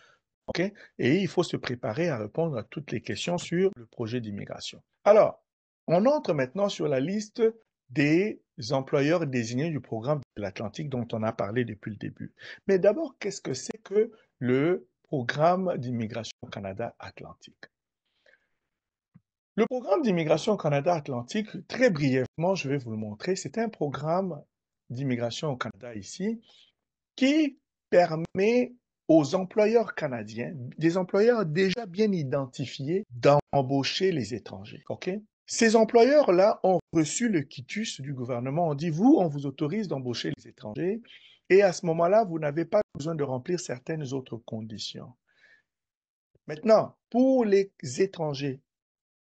OK? Et il faut se préparer à répondre à toutes les questions sur le projet d'immigration. Alors, on entre maintenant sur la liste des employeurs désignés du programme de l'Atlantique dont on a parlé depuis le début. Mais d'abord, qu'est-ce que c'est que le programme d'immigration Canada Atlantique? Le programme d'immigration Canada Atlantique, très brièvement, je vais vous le montrer. C'est un programme d'immigration au Canada ici qui permet aux employeurs canadiens, des employeurs déjà bien identifiés, d'embaucher les étrangers. OK? Ces employeurs-là ont reçu le quitus du gouvernement. On dit, vous, on vous autorise d'embaucher les étrangers et à ce moment-là, vous n'avez pas besoin de remplir certaines autres conditions. Maintenant, pour les étrangers,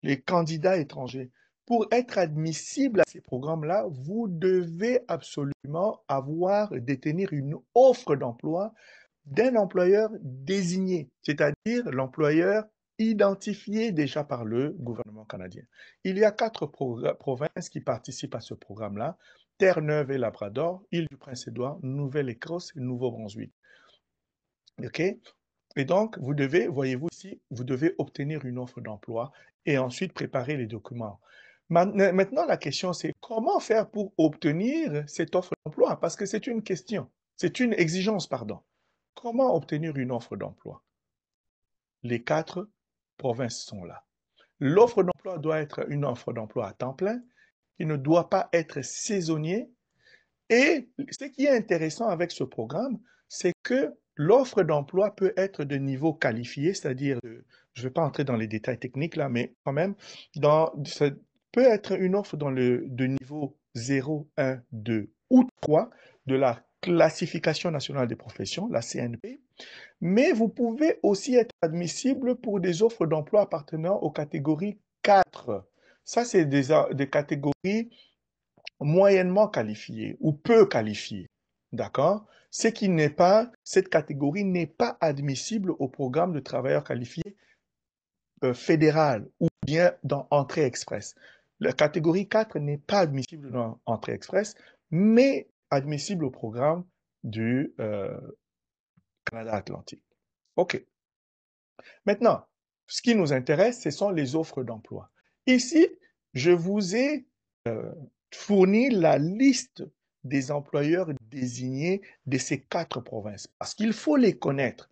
les candidats étrangers. Pour être admissible à ces programmes-là, vous devez absolument détenir une offre d'emploi d'un employeur désigné, c'est-à-dire l'employeur identifié déjà par le gouvernement canadien. Il y a 4 provinces qui participent à ce programme-là: Terre-Neuve et Labrador, Île-du-Prince-Édouard, Nouvelle-Écosse et Nouveau-Brunswick. OK? Et donc, vous devez, voyez-vous ici, vous devez obtenir une offre d'emploi et ensuite préparer les documents. Maintenant, la question, c'est comment faire pour obtenir cette offre d'emploi? Parce que c'est une question, c'est une exigence, pardon. Comment obtenir une offre d'emploi? Les 4 provinces sont là. L'offre d'emploi doit être une offre d'emploi à temps plein, qui ne doit pas être saisonnier. Et ce qui est intéressant avec ce programme, c'est que l'offre d'emploi peut être de niveau qualifié, c'est-à-dire, je ne vais pas entrer dans les détails techniques là, mais quand même, ça peut être une offre de niveau 0, 1, 2 ou 3 de la classification nationale des professions, la CNP, mais vous pouvez aussi être admissible pour des offres d'emploi appartenant aux catégories 4. Ça, c'est des catégories moyennement qualifié ou peu qualifié. D'accord? Ce qui n'est pas, cette catégorie n'est pas admissible au programme de travailleurs qualifiés fédéral ou bien dans Entrée Express. La catégorie 4 n'est pas admissible dans Entrée Express, mais admissible au programme du Canada Atlantique. OK. Maintenant, ce qui nous intéresse, ce sont les offres d'emploi. Ici, je vous ai fourni la liste des employeurs désignés de ces 4 provinces, parce qu'il faut les connaître.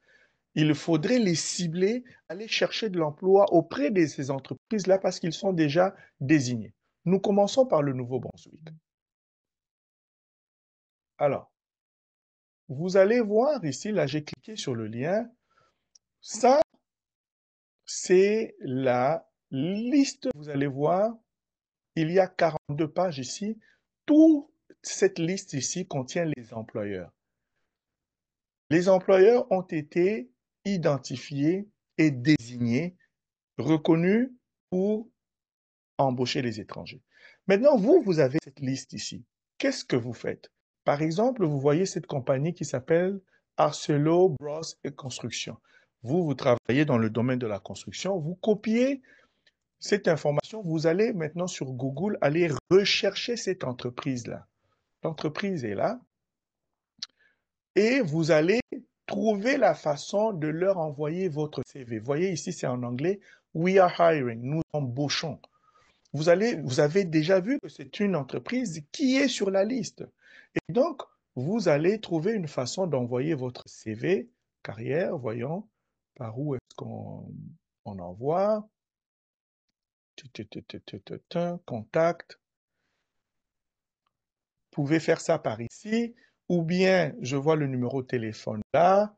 Il faudrait les cibler, aller chercher de l'emploi auprès de ces entreprises-là parce qu'ils sont déjà désignés. Nous commençons par le Nouveau-Brunswick. Alors, vous allez voir ici, là j'ai cliqué sur le lien, ça c'est la liste, vous allez voir, il y a 42 pages ici. Toute cette liste ici contient les employeurs. Les employeurs ont été identifiés et désignés, reconnus pour embaucher les étrangers. Maintenant, vous avez cette liste ici. Qu'est-ce que vous faites? Par exemple, vous voyez cette compagnie qui s'appelle Arcelo Bros et Construction. Vous travaillez dans le domaine de la construction. Vous copiez cette information. Vous allez maintenant sur Google aller rechercher cette entreprise-là. L'entreprise est là et vous allez trouver la façon de leur envoyer votre CV. Vous voyez ici, c'est en anglais. We are hiring. Nous embauchons. Vous avez déjà vu que c'est une entreprise qui est sur la liste. Et donc, vous allez trouver une façon d'envoyer votre CV, carrière, voyons, par où est-ce qu'on envoie. Contact. Vous pouvez faire ça par ici, ou bien je vois le numéro de téléphone là,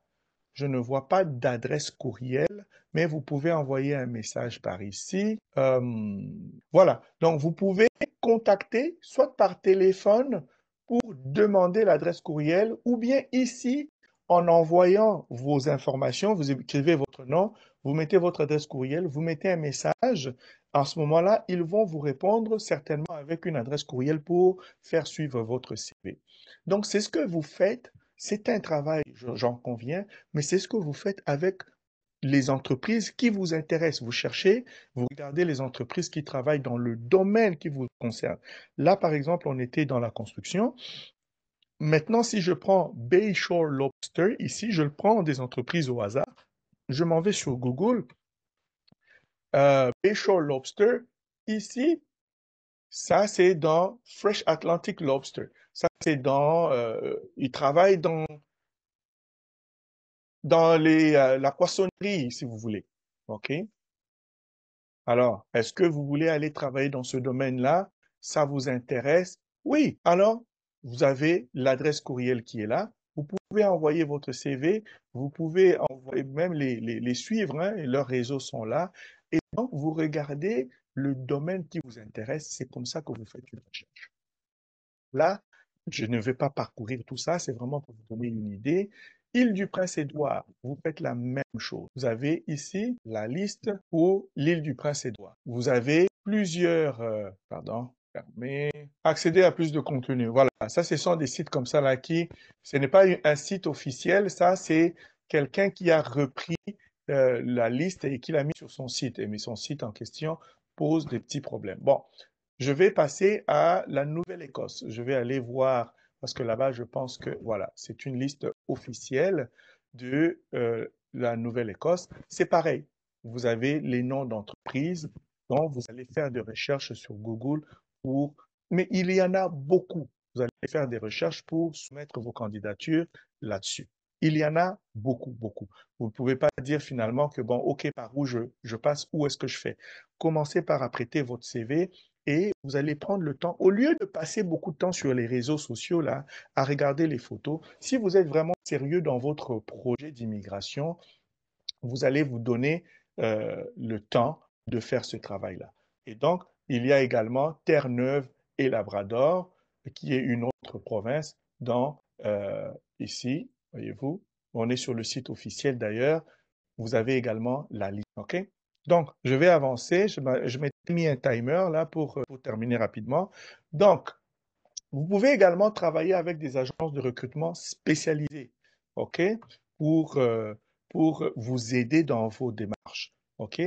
je ne vois pas d'adresse courriel, mais vous pouvez envoyer un message par ici. Voilà, donc vous pouvez contacter soit par téléphone pour demander l'adresse courriel, ou bien ici, en envoyant vos informations, vous écrivez votre nom, vous mettez votre adresse courriel, vous mettez un message. En ce moment-là, ils vont vous répondre certainement avec une adresse courriel pour faire suivre votre CV. Donc, c'est ce que vous faites. C'est un travail, j'en conviens, mais c'est ce que vous faites avec les entreprises qui vous intéressent. Vous cherchez, vous regardez les entreprises qui travaillent dans le domaine qui vous concerne. Là, par exemple, on était dans la construction. Maintenant, si je prends Bayshore Lobster, ici, je le prends des entreprises au hasard. Je m'en vais sur Google. Bayshore Lobster, ici, ça, c'est dans Fresh Atlantic Lobster. Ça, c'est dans... ils travaillent dans la poissonnerie, si vous voulez. OK? Alors, est-ce que vous voulez aller travailler dans ce domaine-là? Ça vous intéresse? Oui. Alors, vous avez l'adresse courriel qui est là. Vous pouvez envoyer votre CV. Vous pouvez envoyer, même les suivre, hein, et leurs réseaux sont là. Et donc, vous regardez le domaine qui vous intéresse. C'est comme ça que vous faites une recherche. Là, je ne vais pas parcourir tout ça, c'est vraiment pour vous donner une idée. Île-du-Prince-Édouard, vous faites la même chose. Vous avez ici la liste pour l'île du Prince-Édouard. Vous avez plusieurs, pardon, fermez, accéder à plus de contenu. Voilà, ça, ce sont des sites comme ça là qui, ce n'est pas un site officiel, ça, c'est quelqu'un qui a repris la liste et qui l'a mis sur son site. Mais son site en question pose des petits problèmes. Bon, je vais passer à la Nouvelle-Écosse. Je vais aller voir, parce que là-bas, je pense que, voilà, c'est une liste officielle de la Nouvelle-Écosse. C'est pareil. Vous avez les noms d'entreprises, donc vous allez faire des recherches sur Google pour... Mais il y en a beaucoup. Vous allez faire des recherches pour soumettre vos candidatures là-dessus. Il y en a beaucoup, beaucoup. Vous ne pouvez pas dire finalement que, bon, OK, par où je passe, où est-ce que je fais? Commencez par apprêter votre CV et vous allez prendre le temps, au lieu de passer beaucoup de temps sur les réseaux sociaux, là, à regarder les photos, si vous êtes vraiment sérieux dans votre projet d'immigration, vous allez vous donner le temps de faire ce travail-là. Et donc, il y a également Terre-Neuve et Labrador, qui est une autre province dans ici, voyez-vous, on est sur le site officiel d'ailleurs, vous avez également la liste, OK? Donc, je vais avancer, je m'étais mis un timer là pour terminer rapidement. Donc, vous pouvez également travailler avec des agences de recrutement spécialisées, OK, pour, euh, pour vous aider dans vos démarches, OK.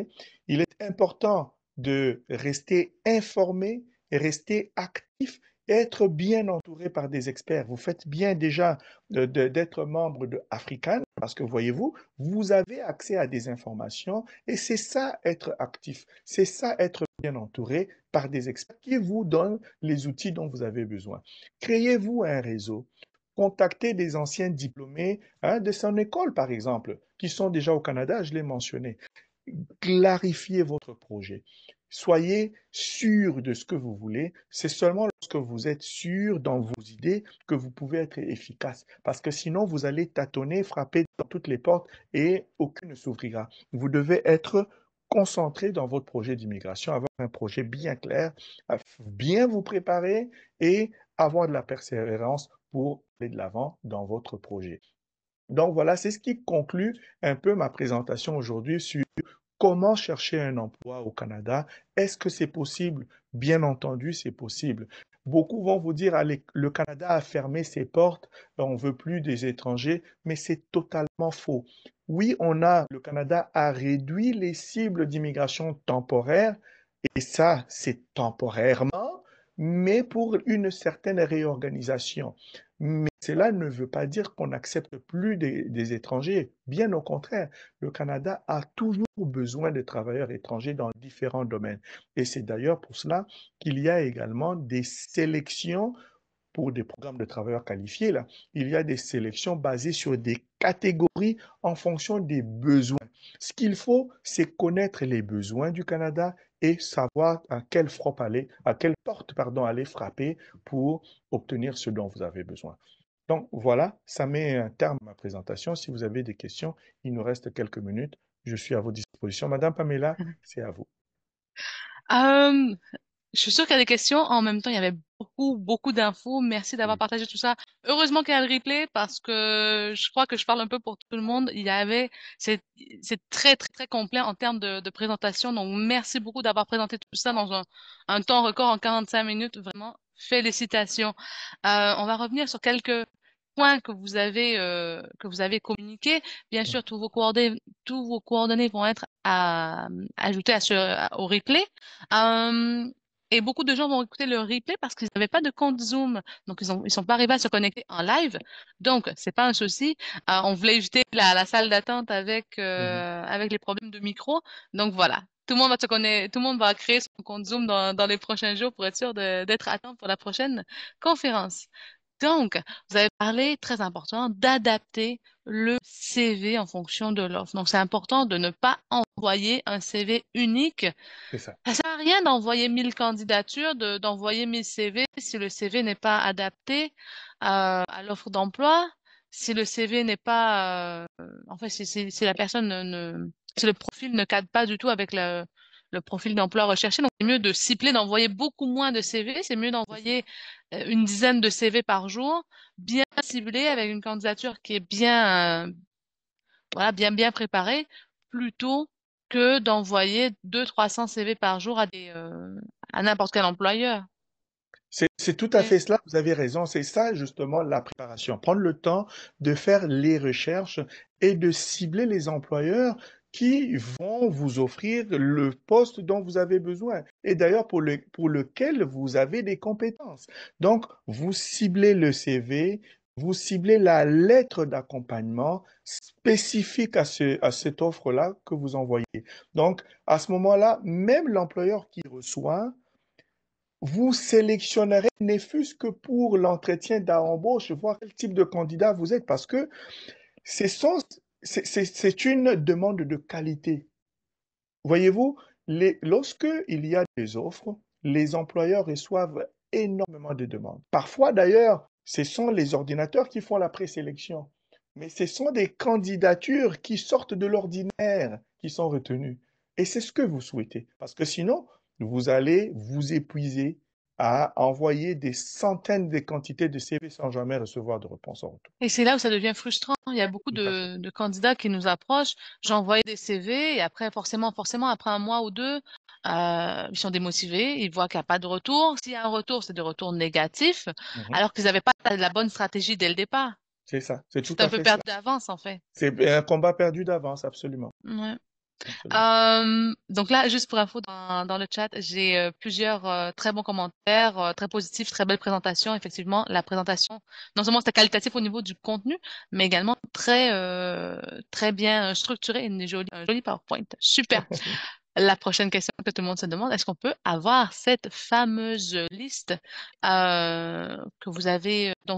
Il est important de rester informé, rester actif et être bien entouré par des experts. Vous faites bien déjà d'être membre de African parce que voyez-vous, vous avez accès à des informations et c'est ça être actif, c'est ça être bien entouré par des experts qui vous donnent les outils dont vous avez besoin. Créez-vous un réseau. Contactez des anciens diplômés hein, de son école, par exemple, qui sont déjà au Canada, je l'ai mentionné. Clarifiez votre projet. Soyez sûr de ce que vous voulez. C'est seulement lorsque vous êtes sûr dans vos idées que vous pouvez être efficace. Parce que sinon, vous allez tâtonner, frapper dans toutes les portes et aucune ne s'ouvrira. Vous devez être concentré dans votre projet d'immigration, avoir un projet bien clair, bien vous préparer et avoir de la persévérance pour aller de l'avant dans votre projet. Donc voilà, c'est ce qui conclut un peu ma présentation aujourd'hui sur comment chercher un emploi au Canada. Est-ce que c'est possible? Bien entendu, c'est possible. Beaucoup vont vous dire, allez, le Canada a fermé ses portes, on ne veut plus des étrangers, mais c'est totalement faux. Oui, le Canada a réduit les cibles d'immigration temporaire, et ça, c'est temporairement, mais pour une certaine réorganisation. Mais cela ne veut pas dire qu'on n'accepte plus des étrangers. Bien au contraire, le Canada a toujours besoin de travailleurs étrangers dans différents domaines. Et c'est d'ailleurs pour cela qu'il y a également des sélections pour des programmes de travailleurs qualifiés, là, il y a des sélections basées sur des catégories en fonction des besoins. Ce qu'il faut, c'est connaître les besoins du Canada et savoir à quelle frappe aller, à quelle porte, pardon, aller frapper pour obtenir ce dont vous avez besoin. Donc voilà, ça met un terme à ma présentation. Si vous avez des questions, il nous reste quelques minutes. Je suis à votre disposition. Madame Pamela, c'est à vous. Euh, Je suis sûre qu'il y a des questions. En même temps, il y avait beaucoup d'infos. Merci d'avoir Oui, partagé tout ça. Heureusement qu'il y a le replay parce que je crois que je parle un peu pour tout le monde. C'est, c'est très complet en termes de présentation. Donc, merci beaucoup d'avoir présenté tout ça dans un temps record en 45 minutes. Vraiment, félicitations. On va revenir sur quelques points que vous avez communiqués. Bien sûr, tous vos coordonnées vont être ajoutées au replay. Euh, et beaucoup de gens vont écouter le replay parce qu'ils n'avaient pas de compte Zoom. Donc, ils sont pas arrivés à se connecter en live. Donc, c'est pas un souci. On voulait éviter la salle d'attente mhm, avec les problèmes de micro. Donc, voilà. Tout le monde va créer son compte Zoom dans les prochains jours pour être sûr d'être à temps pour la prochaine conférence. Donc, vous avez parlé, très important, d'adapter le CV en fonction de l'offre. Donc, c'est important de ne pas envoyer un CV unique. c'est ça. Ça sert à rien d'envoyer 1000 candidatures, d'envoyer 1000 CV si le CV n'est pas adapté à l'offre d'emploi, si le CV n'est pas, en fait, si la personne si le profil ne cadre pas du tout avec le profil d'emploi recherché. Donc, c'est mieux de cibler, d'envoyer beaucoup moins de CV. C'est mieux C'est ça. d'envoyer une dizaine de CV par jour, bien ciblé avec une candidature qui est bien préparée, plutôt que d'envoyer 200-300 CV par jour à n'importe quel employeur. C'est tout à Oui. fait cela, vous avez raison. C'est ça justement la préparation. Prendre le temps de faire les recherches et de cibler les employeurs qui vont vous offrir le poste dont vous avez besoin et d'ailleurs pour lequel vous avez des compétences. Donc, vous ciblez le CV, vous ciblez la lettre d'accompagnement spécifique à cette offre-là que vous envoyez. Donc, à ce moment-là, même l'employeur qui reçoit vous sélectionnerez, ne fût-ce que pour l'entretien d'embauche, voir quel type de candidat vous êtes, parce que c'est son- c'est une demande de qualité. Voyez-vous, lorsque il y a des offres, les employeurs reçoivent énormément de demandes. Parfois, d'ailleurs, ce sont les ordinateurs qui font la présélection, mais ce sont des candidatures qui sortent de l'ordinaire qui sont retenues. Et c'est ce que vous souhaitez, parce que sinon, vous allez vous épuiser à envoyer des centaines de quantités de CV sans jamais recevoir de réponse en retour. Et c'est là où ça devient frustrant. Il y a beaucoup Tout à fait. de candidats qui nous approchent. J'envoie des CV et après, forcément, après un mois ou deux, ils sont démotivés. Ils voient qu'il n'y a pas de retour. S'il y a un retour, c'est des retours négatifs, Mhm. alors qu'ils n'avaient pas la bonne stratégie dès le départ. C'est ça, c'est tout C'est un à peu fait perdu cela. d'avance, en fait. C'est un combat perdu d'avance, absolument. Ouais. Absolument. Donc là, juste pour info, dans le chat, j'ai plusieurs très bons commentaires, très positifs, très belle présentation. Effectivement, la présentation, non seulement c'était qualitatif au niveau du contenu, mais également très bien structuré et un joli PowerPoint. Super. La prochaine question que tout le monde se demande, est-ce qu'on peut avoir cette fameuse liste dont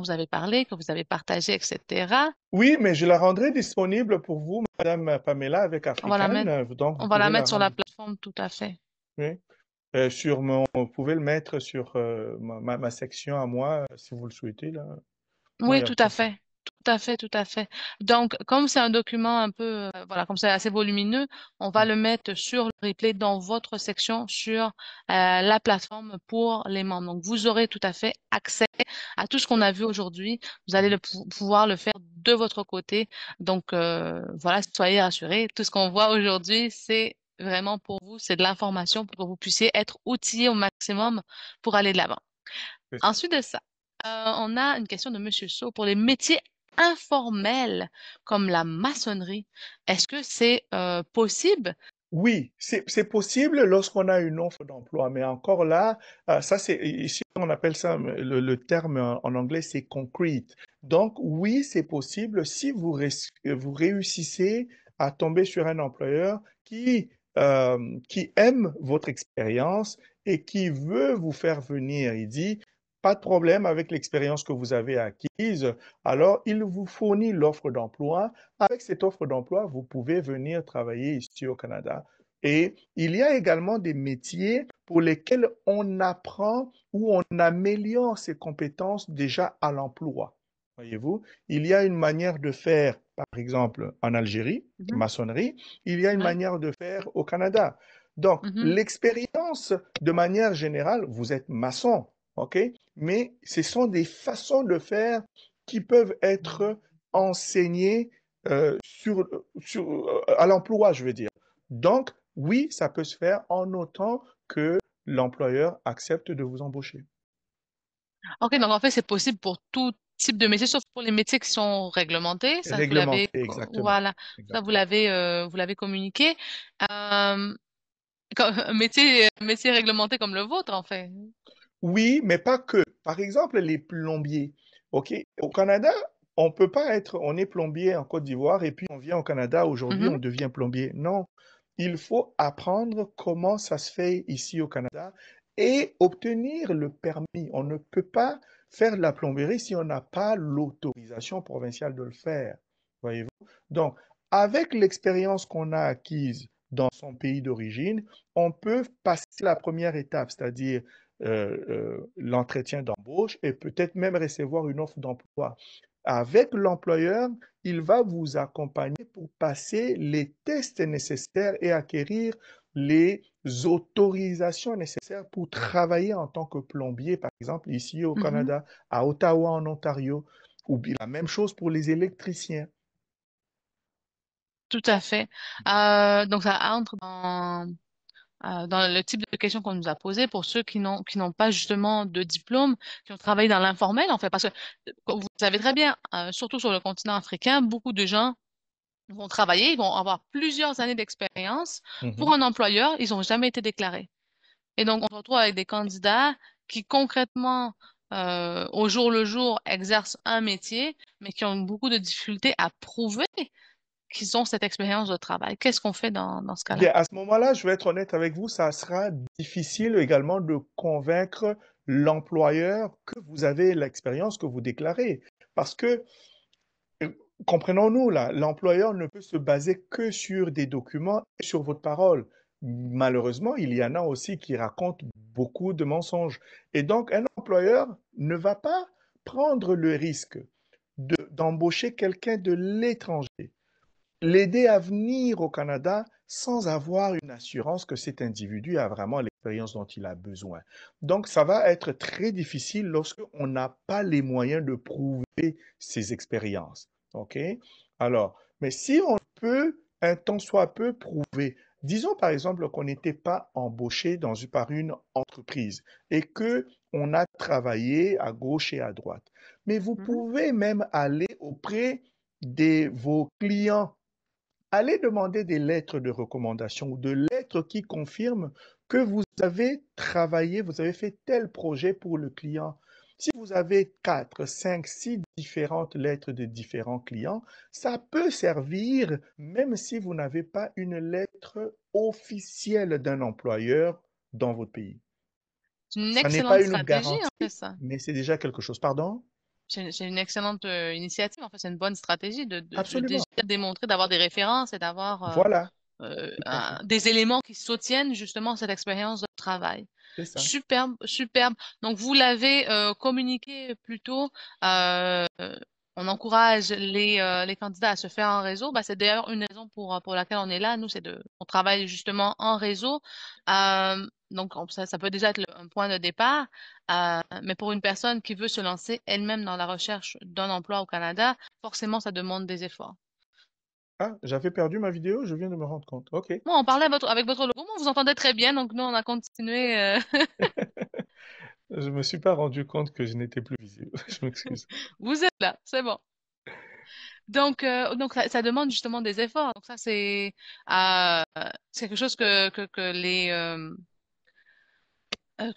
vous avez parlé, que vous avez partagée, etc. Oui, mais je la rendrai disponible pour vous, Madame Pamela, avec On va la African. mettre, Donc, vous on va la pouvez la mettre sur la rendre. plateforme, tout à fait. Oui. Vous pouvez le mettre sur ma section à moi, si vous le souhaitez, là. Moi, il Oui, n'y a tout à aucun souci. fait. Tout à fait, tout à fait. Donc, comme c'est un document un peu, voilà, comme c'est assez volumineux, on va le mettre sur le replay dans votre section sur la plateforme pour les membres. Donc, vous aurez tout à fait accès à tout ce qu'on a vu aujourd'hui. Vous allez Mhm. pouvoir le faire de votre côté. Donc, voilà, soyez rassurés. Tout ce qu'on voit aujourd'hui, c'est vraiment pour vous, c'est de l'information pour que vous puissiez être outillés au maximum pour aller de l'avant. C'est ça. Ensuite de ça, on a une question de Monsieur So. Pour les métiers informels comme la maçonnerie, est-ce que c'est possible? Oui, c'est possible lorsqu'on a une offre d'emploi, mais encore là, ça c'est ici on appelle ça le terme en anglais c'est concrete. Donc oui, c'est possible si vous réussissez à tomber sur un employeur qui aime votre expérience et qui veut vous faire venir. Il dit pas de problème avec l'expérience que vous avez acquise. Alors, il vous fournit l'offre d'emploi. Avec cette offre d'emploi, vous pouvez venir travailler ici au Canada. Et il y a également des métiers pour lesquels on apprend ou on améliore ses compétences déjà à l'emploi. Voyez-vous, il y a une manière de faire, par exemple, en Algérie, Mhm. maçonnerie, il y a une Ouais. manière de faire au Canada. Donc, Mhm. l'expérience, de manière générale, vous êtes maçon, OK? Mais ce sont des façons de faire qui peuvent être enseignées à l'emploi, je veux dire. Donc, oui, ça peut se faire en autant que l'employeur accepte de vous embaucher. OK, donc en fait, c'est possible pour tout type de métier, sauf pour les métiers qui sont réglementés. Ça, vous l'avez, Réglementé, exactement. voilà, ça, Exactement. vous l'avez communiqué. Euh, un métier réglementé comme le vôtre, en fait. Oui, mais pas que. Par exemple, les plombiers. OK? Au Canada, on peut pas être, on est plombier en Côte d'Ivoire et puis on vient au Canada, aujourd'hui Mhm, on devient plombier. Non. Il faut apprendre comment ça se fait ici au Canada et obtenir le permis. On ne peut pas faire de la plomberie si on n'a pas l'autorisation provinciale de le faire. Voyez-vous? Donc, avec l'expérience qu'on a acquise dans son pays d'origine, on peut passer la première étape, c'est-à-dire l'entretien d'embauche et peut-être même recevoir une offre d'emploi. Avec l'employeur, il va vous accompagner pour passer les tests nécessaires et acquérir les autorisations nécessaires pour travailler en tant que plombier, par exemple ici au mhm, Canada, à Ottawa en Ontario, ou bien la même chose pour les électriciens. tout à fait. Donc, ça entre dans le type de questions qu'on nous a posées pour ceux qui n'ont pas justement de diplôme, qui ont travaillé dans l'informel, en fait. Parce que, comme vous savez très bien, surtout sur le continent africain, beaucoup de gens vont travailler, ils vont avoir plusieurs années d'expérience. Pour Mhm. un employeur, ils n'ont jamais été déclarés. Et donc, on se retrouve avec des candidats qui concrètement, au jour le jour, exercent un métier, mais qui ont beaucoup de difficultés à prouver qu'ils ont cette expérience de travail. Qu'est-ce qu'on fait dans ce cas-là? Bien, à ce moment-là, je vais être honnête avec vous, ça sera difficile également de convaincre l'employeur que vous avez l'expérience que vous déclarez. Parce que, euh, comprenons-nous là, l'employeur ne peut se baser que sur des documents et sur votre parole. Malheureusement, il y en a aussi qui racontent beaucoup de mensonges. Et donc, un employeur ne va pas prendre le risque d'embaucher quelqu'un de l'étranger, l'aider à venir au Canada sans avoir une assurance que cet individu a vraiment l'expérience dont il a besoin. Donc, ça va être très difficile lorsque on n'a pas les moyens de prouver ses expériences. OK? Alors, mais si on peut, un tant soit peu, prouver, disons par exemple qu'on n'était pas embauché par une entreprise et que on a travaillé à gauche et à droite. Mais vous Mhm. pouvez même aller auprès de vos clients. Allez demander des lettres de recommandation ou de lettres qui confirment que vous avez travaillé, vous avez fait tel projet pour le client. Si vous avez 4, 5, 6 différentes lettres de différents clients, ça peut servir même si vous n'avez pas une lettre officielle d'un employeur dans votre pays. C'est une Ça n'est pas excellente une stratégie, en fait, garantie, ça. mais c'est déjà quelque chose. Pardon? C'est une excellente initiative. En fait, c'est une bonne stratégie de déjà Absolument. démontrer, d'avoir des références et d'avoir Voilà, tout à fait. des éléments qui soutiennent justement cette expérience de travail. C'est ça. Superbe, superbe. Donc, vous l'avez communiqué plus tôt. euh, on encourage les candidats à se faire en réseau. Bah, c'est d'ailleurs une raison pour laquelle on est là. Nous, on travaille justement en réseau. Donc, ça peut déjà être un point de départ. Mais pour une personne qui veut se lancer elle-même dans la recherche d'un emploi au Canada, forcément, ça demande des efforts. Ah, j'avais perdu ma vidéo, je viens de me rendre compte. OK. Bon, on parlait avec votre logo, mais on vous entendait très bien, donc nous, on a continué. Je me suis pas rendu compte que je n'étais plus visible. Je m'excuse. Vous êtes là, c'est bon. Donc ça demande justement des efforts. Donc ça, euh, c'est quelque chose que les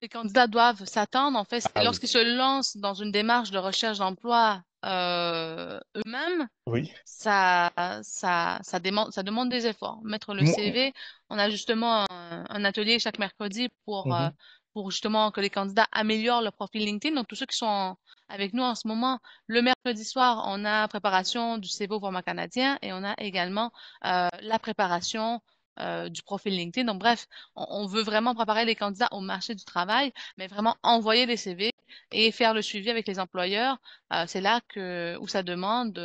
candidats doivent s'attendre. En fait, c'est Ah oui. lorsqu'ils se lancent dans une démarche de recherche d'emploi eux-mêmes, Oui. ça, ça demande des efforts. Mettre le Moi- CV, on a justement un atelier chaque mercredi pour Mhm. pour justement que les candidats améliorent leur profil LinkedIn. Donc, tous ceux qui sont avec nous en ce moment, le mercredi soir, on a préparation du CV au format canadien et on a également la préparation du profil LinkedIn. Donc, bref, on veut vraiment préparer les candidats au marché du travail, mais vraiment envoyer des CV et faire le suivi avec les employeurs. C'est là où ça demande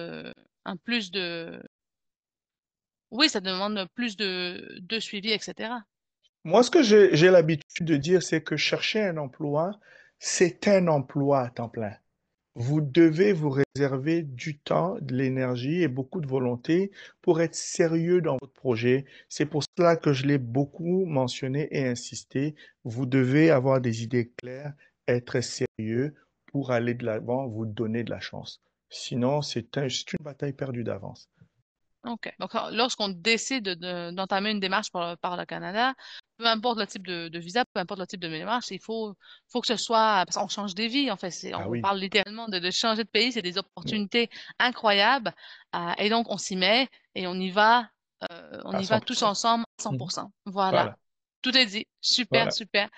un plus de... Oui, ça demande plus de suivi, etc. Moi, ce que j'ai l'habitude de dire, c'est que chercher un emploi, c'est un emploi à temps plein. Vous devez vous réserver du temps, de l'énergie et beaucoup de volonté pour être sérieux dans votre projet. C'est pour cela que je l'ai beaucoup mentionné et insisté. Vous devez avoir des idées claires, être sérieux pour aller de l'avant, vous donner de la chance. Sinon, c'est une bataille perdue d'avance. OK. Donc, lorsqu'on décide d'entamer une démarche par le Canada, peu importe le type de visa, peu importe le type de démarche, faut que ce soit, parce qu'on change des vies, en fait. Ah On oui, parle littéralement de changer de pays, c'est des opportunités incroyables. Et donc, on s'y met et on à y va tous 100%. ensemble à Mhm. 100%. Voilà. Voilà, Tout est dit. Super, voilà. super.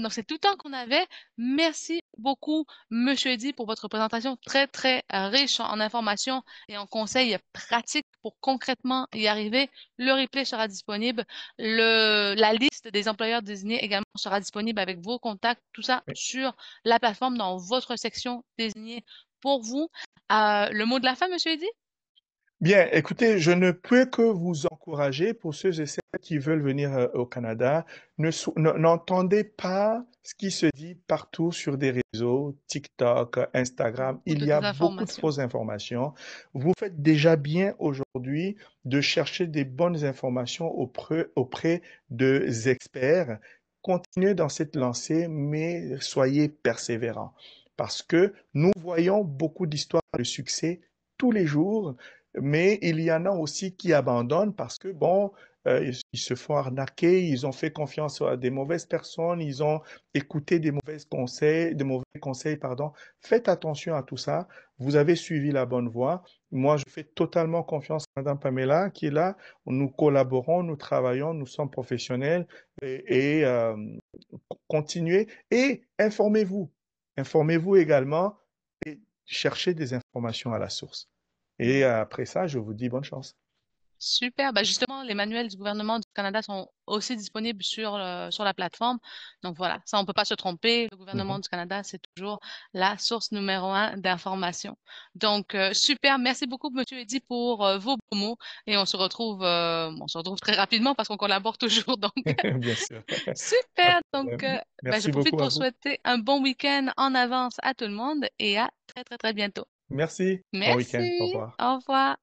Donc, c'est tout le temps qu'on avait. Merci beaucoup, Monsieur Eddy, pour votre présentation très, très riche en informations et en conseils pratiques pour concrètement y arriver. Le replay sera disponible. La liste des employeurs désignés également sera disponible avec vos contacts, tout ça sur la plateforme dans votre section désignée pour vous. Le mot de la fin, Monsieur Eddy? Bien, écoutez, je ne peux que vous encourager pour ceux et celles qui veulent venir au Canada. N'entendez pas ce qui se dit partout sur des réseaux, TikTok, Instagram. Beaucoup Il de y a beaucoup de désinformation. fausses informations. Vous faites déjà bien aujourd'hui de chercher des bonnes informations auprès de experts. Continuez dans cette lancée, mais soyez persévérants parce que nous voyons beaucoup d'histoires de succès tous les jours, mais il y en a aussi qui abandonnent parce que, bon, ils se font arnaquer, ils ont fait confiance à des mauvaises personnes, ils ont écouté des mauvais conseils, pardon. Faites attention à tout ça. Vous avez suivi la bonne voie. Moi, je fais totalement confiance à Madame Pamela qui est là. Nous collaborons, nous travaillons, nous sommes professionnels et continuez et informez-vous. Informez-vous également et cherchez des informations à la source. Et après ça, je vous dis bonne chance. Super. Ben justement, les manuels du gouvernement du Canada sont aussi disponibles sur la plateforme. Donc voilà, ça, on peut pas se tromper. Le gouvernement Mhm. du Canada, c'est toujours la source numéro un d'information. Donc, super. Merci beaucoup, Monsieur Eddy, pour vos beaux mots. Et on se retrouve très rapidement parce qu'on collabore toujours. Donc, Bien sûr. Pas de super. Donc, problème. ben, je Merci profite beaucoup à pour vous. souhaiter un bon week-end en avance à tout le monde et à très, très, très bientôt. Merci. Bon week-end. Au Merci. revoir. Au revoir.